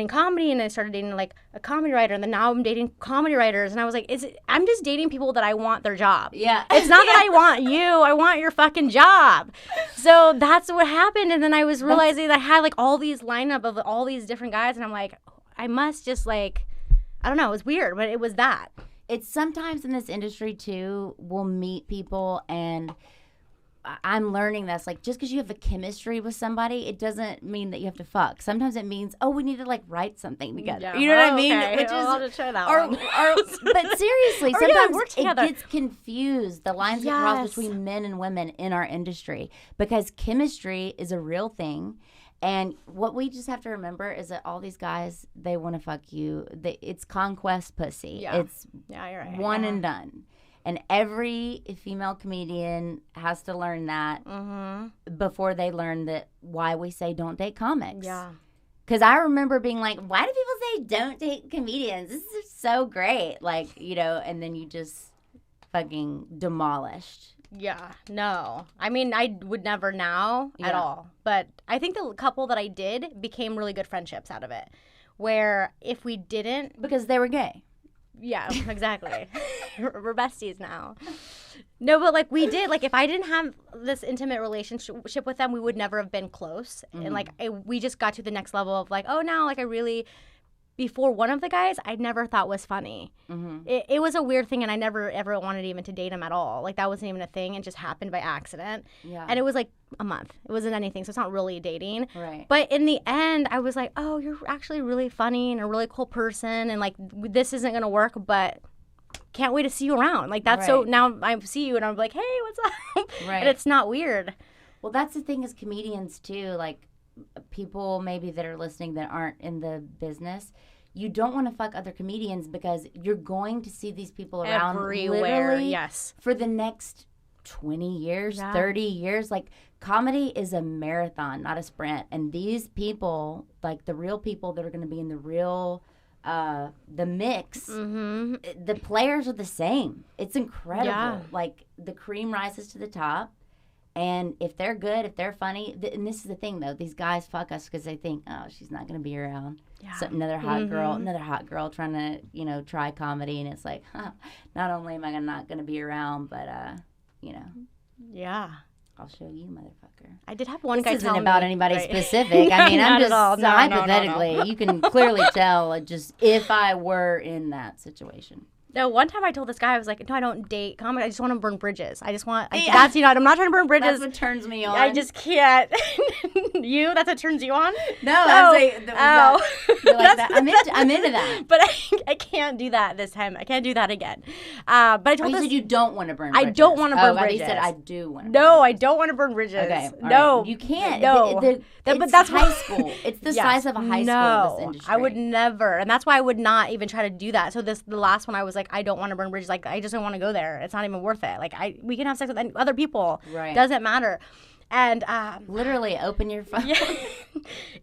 comedy, and I started dating like a comedy writer, and then now I'm dating comedy writers, and I was like, I'm just dating people that I want their job. Yeah. It's not that I want you, I want your fucking job. So that's what happened, and then I was realizing that I had like all these lineup of all these different guys, and I'm like, I must just like, I don't know, it was weird, but it was that. It's sometimes in this industry too, we'll meet people and I'm learning this, like, just because you have a chemistry with somebody, it doesn't mean that you have to fuck. Sometimes it means, we need to, like, write something together. Yeah. You know what I mean? Okay. Which I'll have to try that one. But seriously, sometimes it gets confused. The lines get crossed between men and women in our industry because chemistry is a real thing. And what we just have to remember is that all these guys, they want to fuck you. It's conquest pussy. Yeah. It's you're right. one and done. And every female comedian has to learn that before they learn that why we say don't date comics. Yeah. Because I remember being like, why do people say don't date comedians? This is so great. Like, you know, and then you just fucking demolished. Yeah. No. I mean, I would never now at all. But I think the couple that I did became really good friendships out of it. Where if we didn't... Because they were gay. Yeah, exactly. We're besties now. No, but like we did, like if I didn't have this intimate relationship with them, we would never have been close. And like we just got to the next level of like, oh, now like I really, before one of the guys I never thought was funny. It was a weird thing, and I never ever wanted even to date him at all. Like that wasn't even a thing. It just happened by accident. Yeah. And it was like a month. It wasn't anything, so it's not really dating. Right. But in the end, I was like, oh, you're actually really funny and a really cool person, and like this isn't gonna work, but can't wait to see you around. Like that's so now I see you and I'm like, hey, what's up? Right. And it's not weird. Well, that's the thing as comedians too. Like people maybe that are listening that aren't in the business. You don't want to fuck other comedians because you're going to see these people around everywhere. Literally for the next 20 years, 30 years. Like comedy is a marathon, not a sprint. And these people, like the real people that are going to be in the real, the mix, the players are the same. It's incredible. Yeah. Like the cream rises to the top. And if they're good, if they're funny, and this is the thing, though. These guys fuck us because they think, oh, she's not going to be around. Yeah. So another hot girl trying to, you know, try comedy. And it's like, not only am I not going to be around, but, you know. Yeah. I'll show you, motherfucker. I did have one guy tell me. This isn't about anybody specific. I mean, I'm just hypothetically. No. You can clearly tell just if I were in that situation. No, one time I told this guy, I was like, no, I don't date comedy. I just want to burn bridges. I just want, that's, you know, I'm not trying to burn bridges. That's what turns me on. I just can't. That's what turns you on? No, like that. I'm into that. But I can't do that this time. I can't do that again. But I told you said you don't want to burn bridges. I don't want to burn bridges. You said I do want to. No, I don't want to burn bridges. Okay. No. Right. You can't. No. But that's high school. It's the size of a high school, this industry. I would never. And that's why I would not even try to do that. So the last one, I was like, I don't want to burn bridges. Like, I just don't want to go there. It's not even worth it. Like, we can have sex with other people. Right. Doesn't matter. And literally open your phone. Yeah,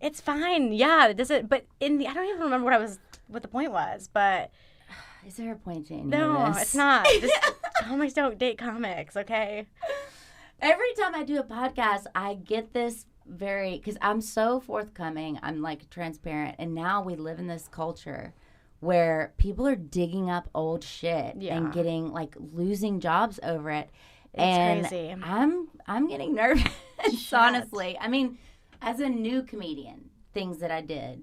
it's fine. Yeah, it doesn't. But I don't even remember what the point was. But is there a point to any no, of this? It's not. Just comics don't date comics. Okay. Every time I do a podcast, I get this because I'm so forthcoming. I'm like transparent, and now we live in this culture where people are digging up old shit and getting like losing jobs over it. It's crazy. I'm getting nervous, honestly. I mean, as a new comedian, things that I did,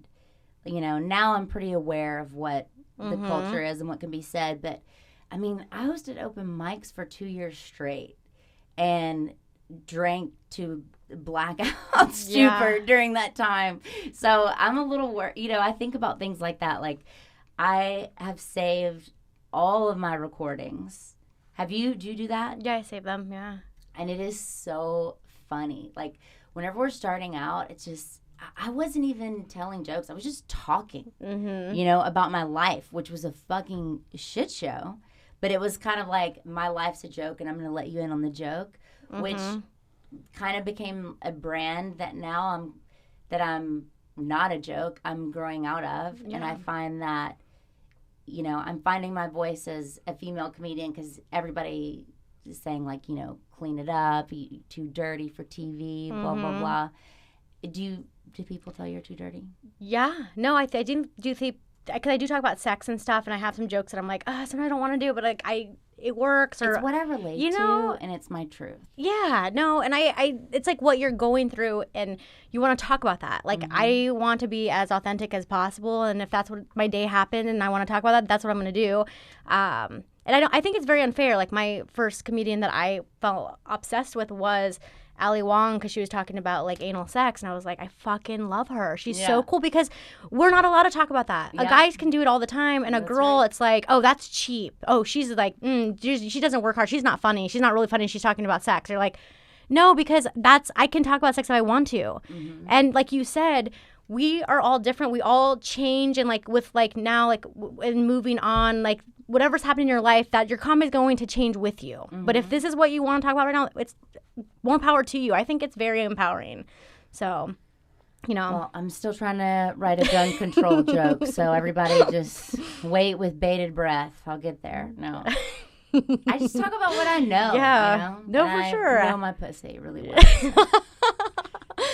you know, now I'm pretty aware of what the culture is and what can be said. But I mean, I hosted open mics for 2 years straight and drank to blackout stupor during that time. So I'm a little worried. You know, I think about things like that. Like, I have saved all of my recordings. Do you do that? Yeah, I save them, yeah. And it is so funny. Like, whenever we're starting out, it's just, I wasn't even telling jokes. I was just talking, you know, about my life, which was a fucking shit show. But it was kind of like, my life's a joke, and I'm going to let you in on the joke, which kind of became a brand that now I'm not a joke. I'm growing out of. Yeah. And I find that, you know, I'm finding my voice as a female comedian because everybody is saying, like, you know, clean it up, you're too dirty for TV, blah, blah, blah. Do people tell you're too dirty? Yeah. No, I do think, because I do talk about sex and stuff, and I have some jokes that I'm like, sometimes I don't want to do, but like it works, or it's what I relate to, and it's my truth. Yeah, no, and I it's like what you're going through, and you want to talk about that. Like, I want to be as authentic as possible, and if that's what my day happened, and I want to talk about that, that's what I'm going to do. And I think it's very unfair. Like, my first comedian that I felt obsessed with was Ali Wong, because she was talking about, like, anal sex, and I was like, I fucking love her. She's so cool, because we're not allowed to talk about that. A guy can do it all the time, and a girl, it's like, oh, that's cheap. Oh, she's like, she doesn't work hard. She's not funny. She's not really funny. She's talking about sex. You're like, no, because I can talk about sex if I want to. And like you said, we are all different. We all change, and like with like now, like and moving on, like whatever's happening in your life, that your comedy is going to change with you. But if this is what you want to talk about right now, it's more power to you. I think it's very empowering. So, you know. Well, I'm still trying to write a gun control joke, so everybody just wait with bated breath. I'll get there. No. I just talk about what I know. Yeah. You know? No, and for sure. I know my pussy really well.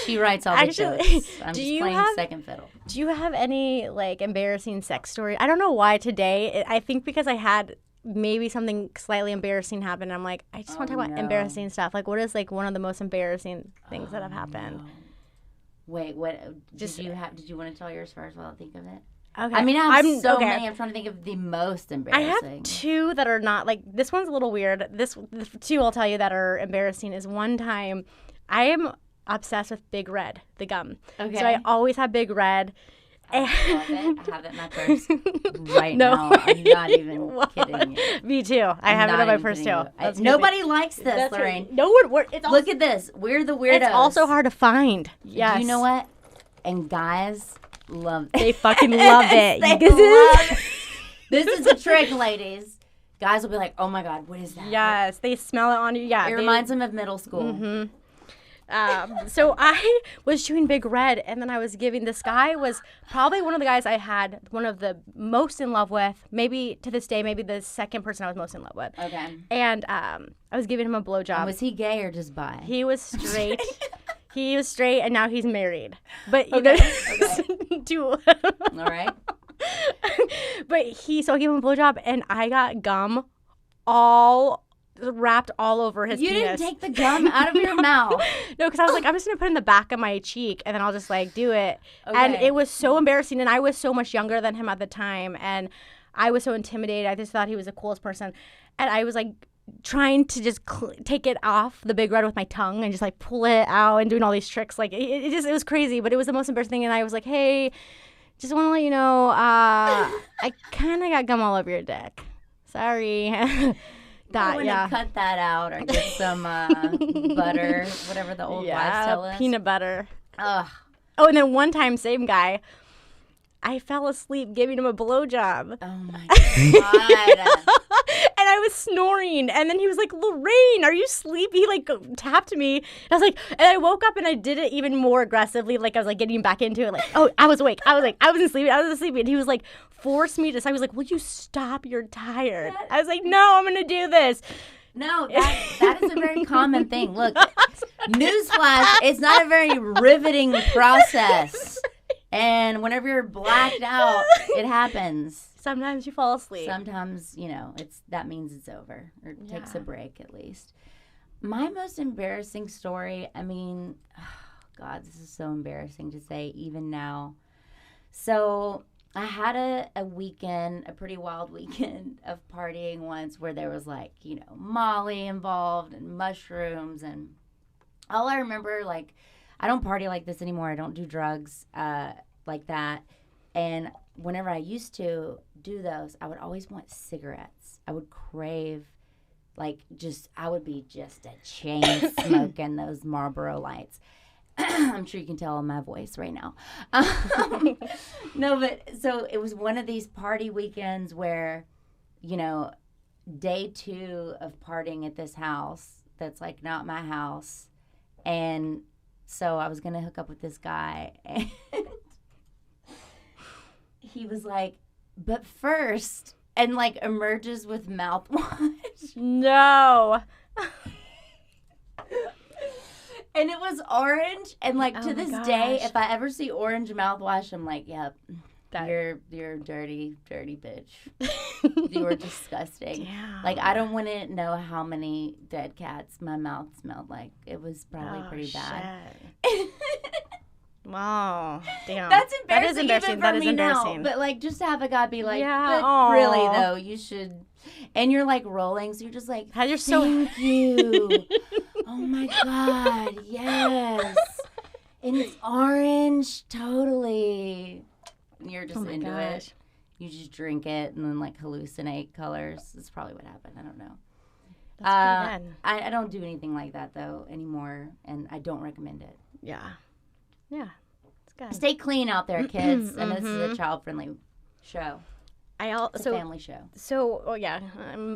She writes all the jokes. I'm just playing second fiddle. Do you have any, like, embarrassing sex story? I don't know why today. I think because I had maybe something slightly embarrassing happen. I'm like, I just want to talk about embarrassing stuff. Like, what is, like, one of the most embarrassing things that have happened? No. Wait, what? Did you want to tell yours first while I think of it? Okay. I mean, I'm so many. I'm trying to think of the most embarrassing. I have two that are not, like, this one's a little weird. The two I'll tell you that are embarrassing is one time I am obsessed with Big Red, the gum. Okay. So I always have Big Red. I love it. I have it in my purse right now. I'm not even kidding you. Me too. I have it in my purse too. Nobody likes this, Lorraine. No one. Look at this. We're the weirdos. It's also hard to find. Yes. Do you know what? And guys love it. They fucking love it. This is a trick, ladies. Guys will be like, oh my God, what is that? Yes. They smell it on you. Yeah. It reminds them of middle school. So I was chewing Big Red, and then I was giving, this guy was probably one of the guys I had one of the most in love with, maybe to this day, maybe the second person I was most in love with. Okay. And I was giving him a blowjob. And was he gay or just bi? He was straight. He was straight, and now he's married. But All right. But so I gave him a blowjob, and I got gum all wrapped all over his penis. You didn't take the gum out of your mouth. No, because I was like, I'm just going to put it in the back of my cheek, and then I'll just, like, do it. Okay. And it was so embarrassing, and I was so much younger than him at the time, and I was so intimidated. I just thought he was the coolest person. And I was, like, trying to just take it off the Big Red with my tongue and just, like, pull it out and doing all these tricks. Like, it was crazy, but it was the most embarrassing thing. And I was like, hey, just want to let you know, I kind of got gum all over your dick. Sorry. I want to cut that out or get some butter, whatever the old wives tell us. Peanut butter. Ugh. Oh, and then one time, same guy, I fell asleep giving him a blowjob. Oh, my God. And I was snoring. And then he was like, Lorraine, are you sleepy? He, like, tapped me. And I was like, and I woke up and I did it even more aggressively. Like, I was, like, getting back into it. Like, oh, I was awake. I wasn't sleeping. And he was, like, forced me to. So I was like, will you stop? You're tired. I was like, no, I'm going to do this. No, that is a very common thing. Look, newsflash, it's not a very riveting process. And whenever you're blacked out, it happens. Sometimes you fall asleep. Sometimes, you know, that means it's over, or it takes a break at least. My most embarrassing story, I mean, oh God, this is so embarrassing to say even now. So I had a weekend, a pretty wild weekend of partying once where there was like, you know, Molly involved and mushrooms. And all I remember, like, I don't party like this anymore. I don't do drugs like that. And whenever I used to do those, I would always want cigarettes. I would crave, like, I would be just a chain smoking those Marlboro Lights. I'm sure you can tell in my voice right now. No, but so it was one of these party weekends where, you know, day 2 of partying at this house that's like not my house. And so I was going to hook up with this guy. And he was like, but first, and like emerges with mouthwash. No. And it was orange, and like to this day, if I ever see orange mouthwash, I'm like, yep, you're a dirty, dirty bitch. You were disgusting. Damn. Like, I don't want to know how many dead cats my mouth smelled like. It was probably pretty bad. Wow. Damn. That's embarrassing. That is embarrassing. Even for me now. But like, just to have a guy be like, but really though, you should. And you're like rolling, so you're just like, thank you. Oh my God, yes. And it's orange, totally. And you're just into it. You just drink it and then like hallucinate colors. That's probably what happened. I don't know. That's pretty bad. I don't do anything like that though anymore, and I don't recommend it. Yeah. Yeah. It's good. Stay clean out there, kids. And this is a child-friendly show. It's a family show. So,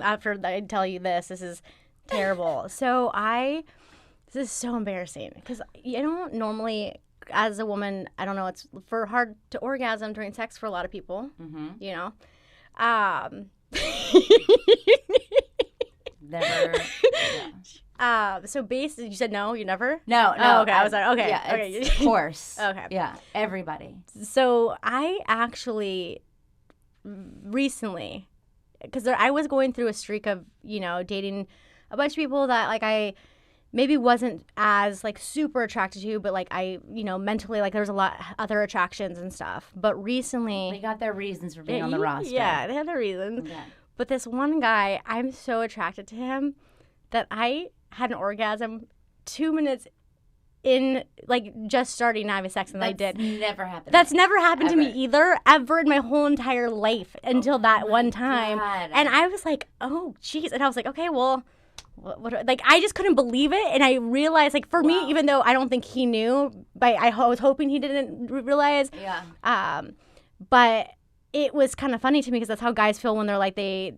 after I tell you this is terrible. This is so embarrassing because you don't normally, as a woman, I don't know, it's hard to orgasm during sex for a lot of people, you know. Never. Yeah. So basically, you said no, you never? No. Oh, okay. I was like, okay. Yeah, okay. Of course. Okay. Yeah, everybody. So I actually recently, because I was going through a streak of, you know, dating a bunch of people that like I maybe wasn't as like super attracted to, but like I, you know, mentally like there was a lot other attractions and stuff. But recently, they got their reasons for being on the roster. Yeah, they had their reasons. Okay. But this one guy, I'm so attracted to him that I had an orgasm 2 minutes in, like, just starting to have sex, and I did. Never happened. That's never happened to me either, ever in my whole entire life until that one time. God. And I was like, oh, jeez. And I was like, okay, well, what, like, I just couldn't believe it. And I realized, like, for me, even though I don't think he knew, but I was hoping he didn't realize. Yeah. But it was kind of funny to me because that's how guys feel when they're like, they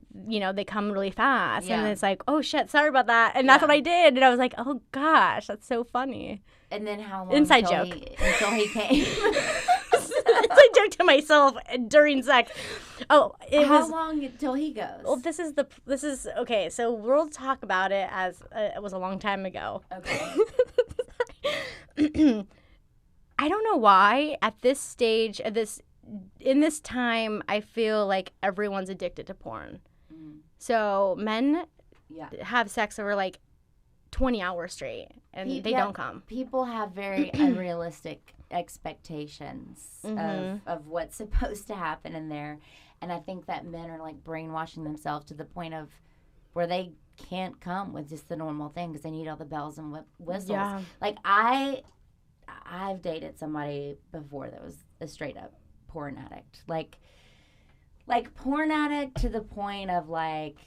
come really fast. Yeah. And it's like, oh, shit, sorry about that. And that's what I did. And I was like, oh, gosh, that's so funny. And then how long Inside joke. Until he came? I joke to myself during sex. Oh, how long until he goes? Well, this is okay. So we'll talk about it as it was a long time ago. Okay. I don't know why at this stage, in this time, I feel like everyone's addicted to porn. Mm. So men have sex over like 20 hours straight, and they don't come. People have very unrealistic expectations of what's supposed to happen in there. And I think that men are like brainwashing themselves to the point of where they can't come with just the normal thing because they need all the bells and whistles. Yeah. Like I've dated somebody before that was a straight up porn addict. Like porn addict to the point of like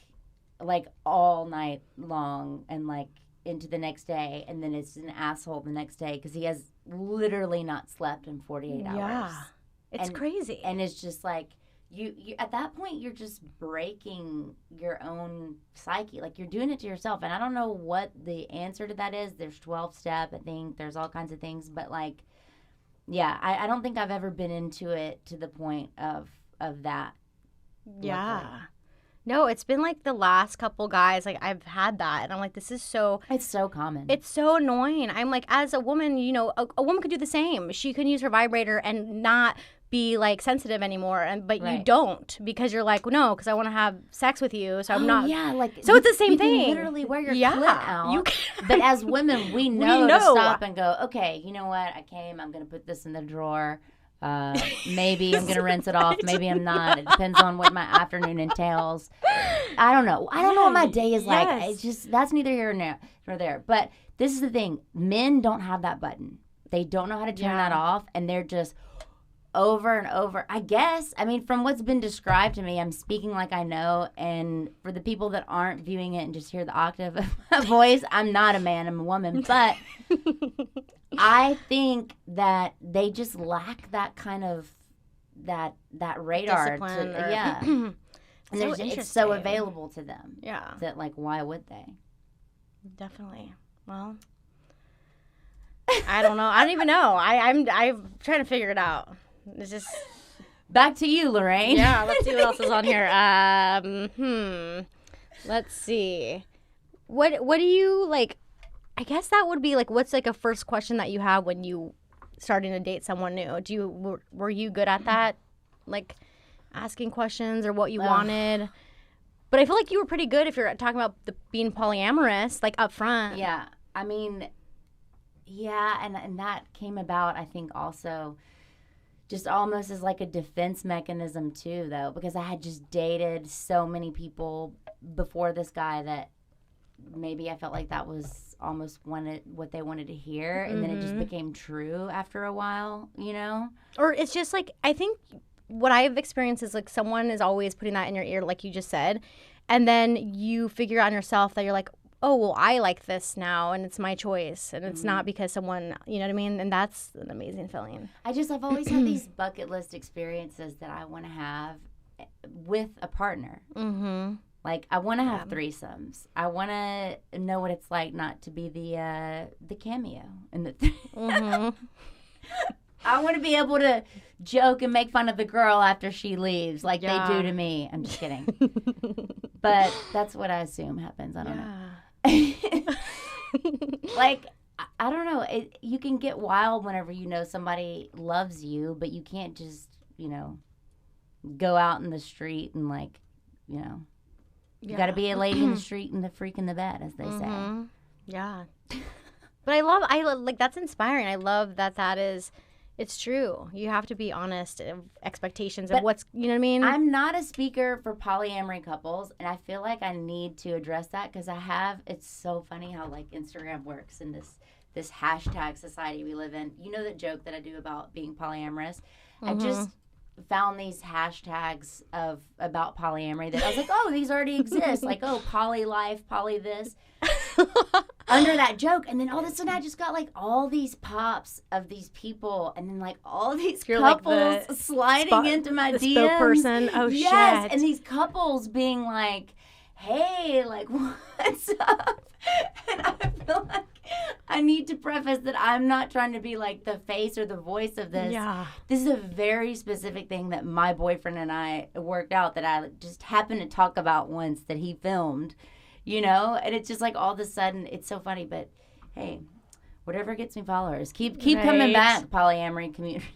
all night long and like into the next day, and then it's an asshole the next day because he has literally not slept in 48 hours. Yeah, it's crazy. And it's just like you at that point you're just breaking your own psyche. Like you're doing it to yourself. And I don't know what the answer to that is. There's 12-step. I think there's all kinds of things, but like. Yeah, I don't think I've ever been into it to the point of that. Yeah. Luckily. No, it's been like the last couple guys, like I've had that. And I'm like, this is so... It's so common. It's so annoying. I'm like, as a woman, you know, a woman could do the same. She can use her vibrator and not be like sensitive anymore, but you don't because you're like, no, because I want to have sex with you, so I'm not. Yeah, like so it's the same thing. You can literally wear your clit out. But as women, we know to stop and go, okay, you know what? I came. I'm gonna put this in the drawer. Maybe I'm going to rinse it off. Maybe I'm not. It depends on what my afternoon entails. I don't know. I don't know what my day is like. It's just, that's neither here nor there. But this is the thing. Men don't have that button. They don't know how to turn that off, and they're just over and over. I guess, I mean, from what's been described to me, I'm speaking like I know, and for the people that aren't viewing it and just hear the octave of my voice, I'm not a man, I'm a woman, but I think that they just lack that kind of, that radar. And it's so available to them. Yeah. That, like, why would they? Definitely. Well, I don't know. I don't even know. I'm trying to figure it out. It's just back to you, Lorraine. Yeah, let's see what else is on here. Let's see. What do you like? I guess that would be like, what's like a first question that you have when you starting to date someone new? Were you good at that, like asking questions or what you wanted? But I feel like you were pretty good if you're talking about being polyamorous, like up front. Yeah, I mean, yeah, and that came about, I think, also just almost as like a defense mechanism too, though, because I had just dated so many people before this guy that maybe I felt like that was almost what they wanted to hear, and then it just became true after a while, you know? Or it's just like, I think what I've experienced is like someone is always putting that in your ear, like you just said, and then you figure out on yourself that you're like, oh, well, I like this now, and it's my choice, and it's not because someone, you know what I mean? And that's an amazing feeling. I've always had these bucket list experiences that I want to have with a partner. Mm-hmm. Like, I want to have threesomes. I want to know what it's like not to be the cameo in the I want to be able to joke and make fun of the girl after she leaves, like they do to me. I'm just kidding. But that's what I assume happens. I don't know. Like, I don't know. You can get wild whenever you know somebody loves you, but you can't just, you know, go out in the street and, like, you know, you got to be a lady in the street and the freak in the bed, as they say. Yeah. But I love, like, that's inspiring. I love that is, it's true. You have to be honest of expectations of what's, you know what I mean? I'm not a speaker for polyamory couples, and I feel like I need to address that because it's so funny how, like, Instagram works in this hashtag society we live in. You know the joke that I do about being polyamorous? I just found these hashtags about polyamory that I was like, oh, these already exist. Like, oh, poly life, poly this. Under that joke, and then all of a sudden I just got like all these pops of these people, and then like all these couples like sliding into my DMs. Spokesperson. Oh yes, shit! And these couples being like, "Hey, like, what's up?" And I feel like I need to preface that I'm not trying to be like the face or the voice of this. Yeah. This is a very specific thing that my boyfriend and I worked out that I just happened to talk about once that he filmed. You know, and it's just like all of a sudden, it's so funny. But hey, whatever gets me followers, keep coming back, polyamory community.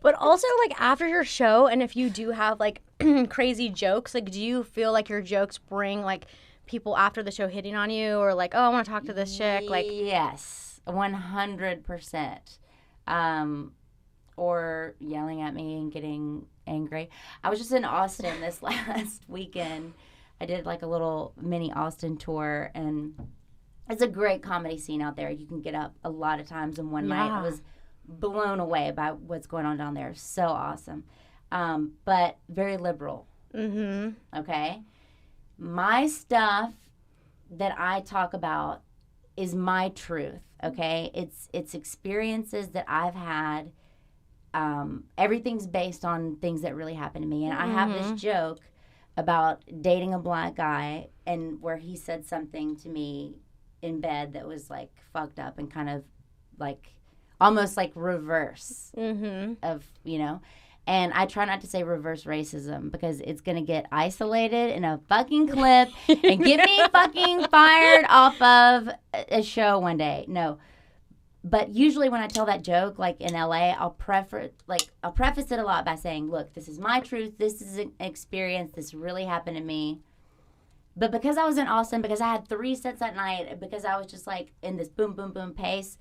But also, like, after your show, and if you do have like crazy jokes, like, do you feel like your jokes bring like people after the show hitting on you, or like, oh, I want to talk to this chick? Like, yes, 100%. Or yelling at me and getting angry. I was just in Austin this last weekend. I did like a little mini Austin tour, and it's a great comedy scene out there. You can get up a lot of times in one night. I was blown away by what's going on down there. So awesome. But very liberal. Mm-hmm. Okay? My stuff that I talk about is my truth, okay? It's experiences that I've had. Everything's based on things that really happened to me. And I have this joke about dating a black guy, and where he said something to me in bed that was like fucked up and kind of like almost like reverse of, you know, and I try not to say reverse racism because it's going to get isolated in a fucking clip and get me fucking fired off of a show one day. No. But usually when I tell that joke, like in LA, I'll preface it a lot by saying, look, this is my truth. This is an experience. This really happened to me. But because I was in Austin, because I had 3 sets that night, because I was just like in this boom, boom, boom pace,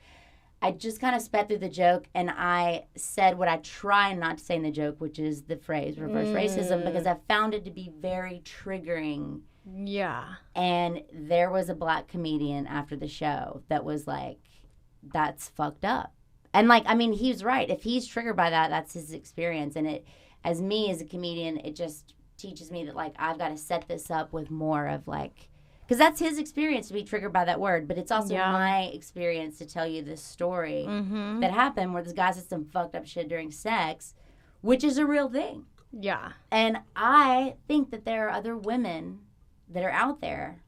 I just kind of sped through the joke, and I said what I try not to say in the joke, which is the phrase reverse racism, because I found it to be very triggering. Yeah. And there was a black comedian after the show that was like, that's fucked up. And like, I mean, he's right. If he's triggered by that, that's his experience. And it, as me as a comedian, it just teaches me that like, I've got to set this up with more of like, because that's his experience to be triggered by that word. But it's also my experience to tell you this story that happened where this guy said some fucked up shit during sex, which is a real thing. Yeah. And I think that there are other women that are out there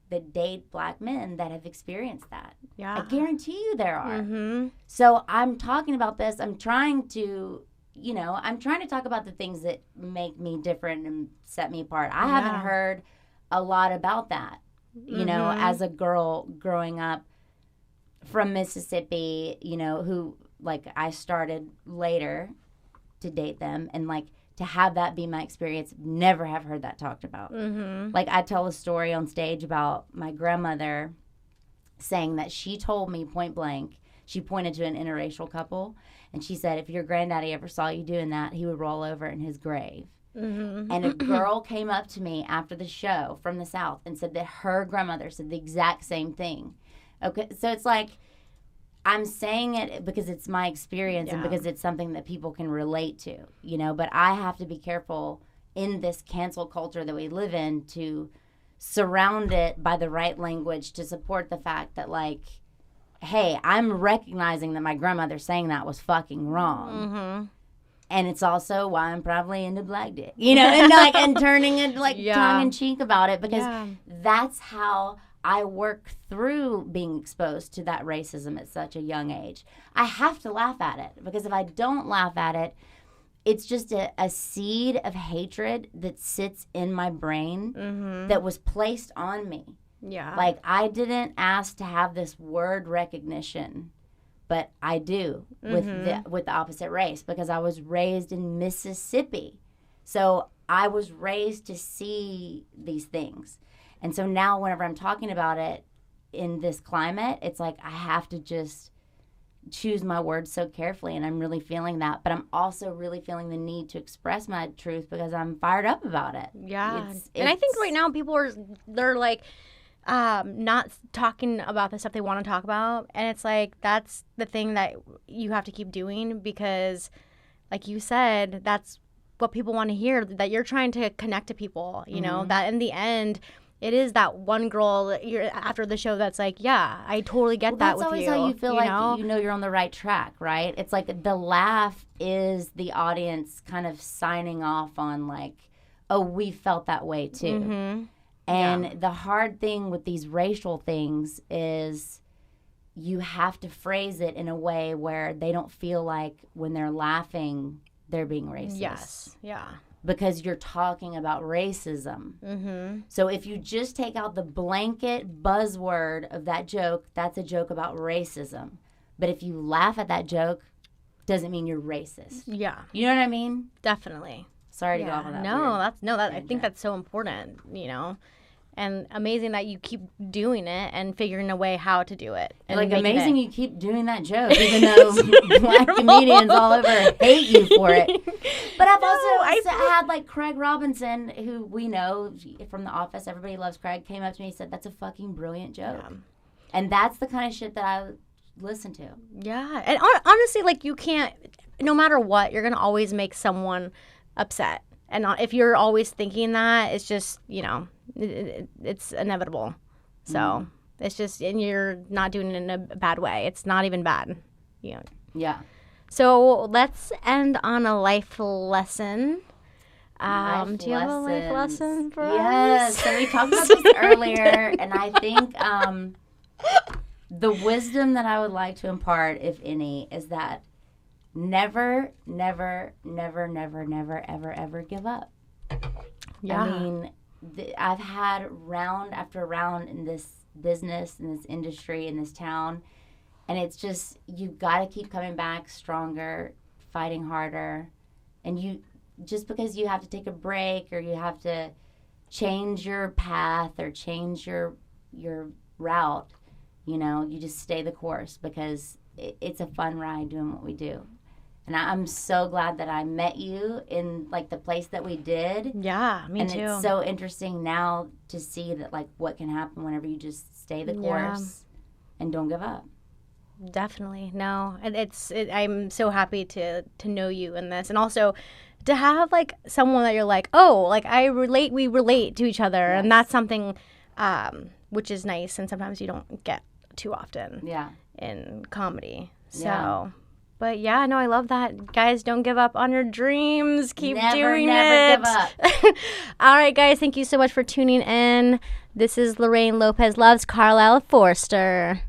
that date black men that have experienced that. Yeah. I guarantee you there are. So I'm talking about this. I'm trying to, I'm trying to talk about the things that make me different and set me apart. I haven't heard a lot about that, as a girl growing up from Mississippi, who, like, I started later to date them and, like, to have that be my experience, never have heard that talked about. Like, I tell a story on stage about my grandmother saying that she told me point blank, she pointed to an interracial couple, and she said, if your granddaddy ever saw you doing that, he would roll over in his grave. And a girl came up to me after the show from the South and said that her grandmother said the exact same thing. Okay, so it's like, I'm saying it because it's my experience and because it's something that people can relate to, but I have to be careful in this cancel culture that we live in to surround it by the right language to support the fact that, like, hey, I'm recognizing that my grandmother saying that was fucking wrong. And it's also why I'm probably into black dick, and turning it like tongue in cheek about it, because that's how I work through being exposed to that racism at such a young age. I have to laugh at it, because if I don't laugh at it, it's just a seed of hatred that sits in my brain that was placed on me. Yeah. Like, I didn't ask to have this word recognition, but I do with the opposite race, because I was raised in Mississippi. So I was raised to see these things. And so now whenever I'm talking about it in this climate, it's like I have to just choose my words so carefully, and I'm really feeling that. But I'm also really feeling the need to express my truth because I'm fired up about it. Yeah. And I think right now people they're like not talking about the stuff they want to talk about. And it's like that's the thing that you have to keep doing, because like you said, that's what people want to hear, that you're trying to connect to people, that in the end – it is that one girl after the show that's like, yeah, I totally get that with you. That's always how you feel like you're on the right track, right? It's like the laugh is the audience kind of signing off on like, oh, we felt that way too. And the hard thing with these racial things is you have to phrase it in a way where they don't feel like when they're laughing, they're being racist. Yes, yeah. Because you're talking about racism. So if you just take out the blanket buzzword of that joke, that's a joke about racism. But if you laugh at that joke, doesn't mean you're racist. Yeah. You know what I mean? Definitely. Sorry to go off on that. I think that's so important, And amazing that you keep doing it and figuring a way how to do it. And like, amazing you keep doing that joke, even though black comedians all over hate you for it. But I've had, like, Craig Robinson, who we know from The Office, everybody loves Craig, came up to me and said, that's a fucking brilliant joke. Yeah. And that's the kind of shit that I listen to. Yeah. And honestly, like, you can't, no matter what, you're going to always make someone upset. And if you're always thinking that, it's just, it's inevitable. So it's just, and you're not doing it in a bad way. It's not even bad. Yeah. So let's end on a life lesson. Do you have a life lesson for us? Yes. So we talked about this earlier, and I think the wisdom that I would like to impart, if any, is that never, never, never, never, never, ever, ever give up. Yeah. I mean, I've had round after round in this business, in this industry, in this town, and it's just, you've got to keep coming back stronger, fighting harder, and just because you have to take a break or you have to change your path or change your route, you just stay the course, because it's a fun ride doing what we do. And I'm so glad that I met you in, like, the place that we did. Yeah, me too. And it's so interesting now to see that, like, what can happen whenever you just stay the course and don't give up. Definitely. No. And I'm so happy to know you in this. And also to have, like, someone that you're like, oh, like, we relate to each other. Yes. And that's something which is nice. And sometimes you don't get too often in comedy. So, but yeah, no, I love that. Guys, don't give up on your dreams. Keep doing it. Never give up. All right, guys, thank you so much for tuning in. This is Lorraine Lopez Loves Carlisle Forrester.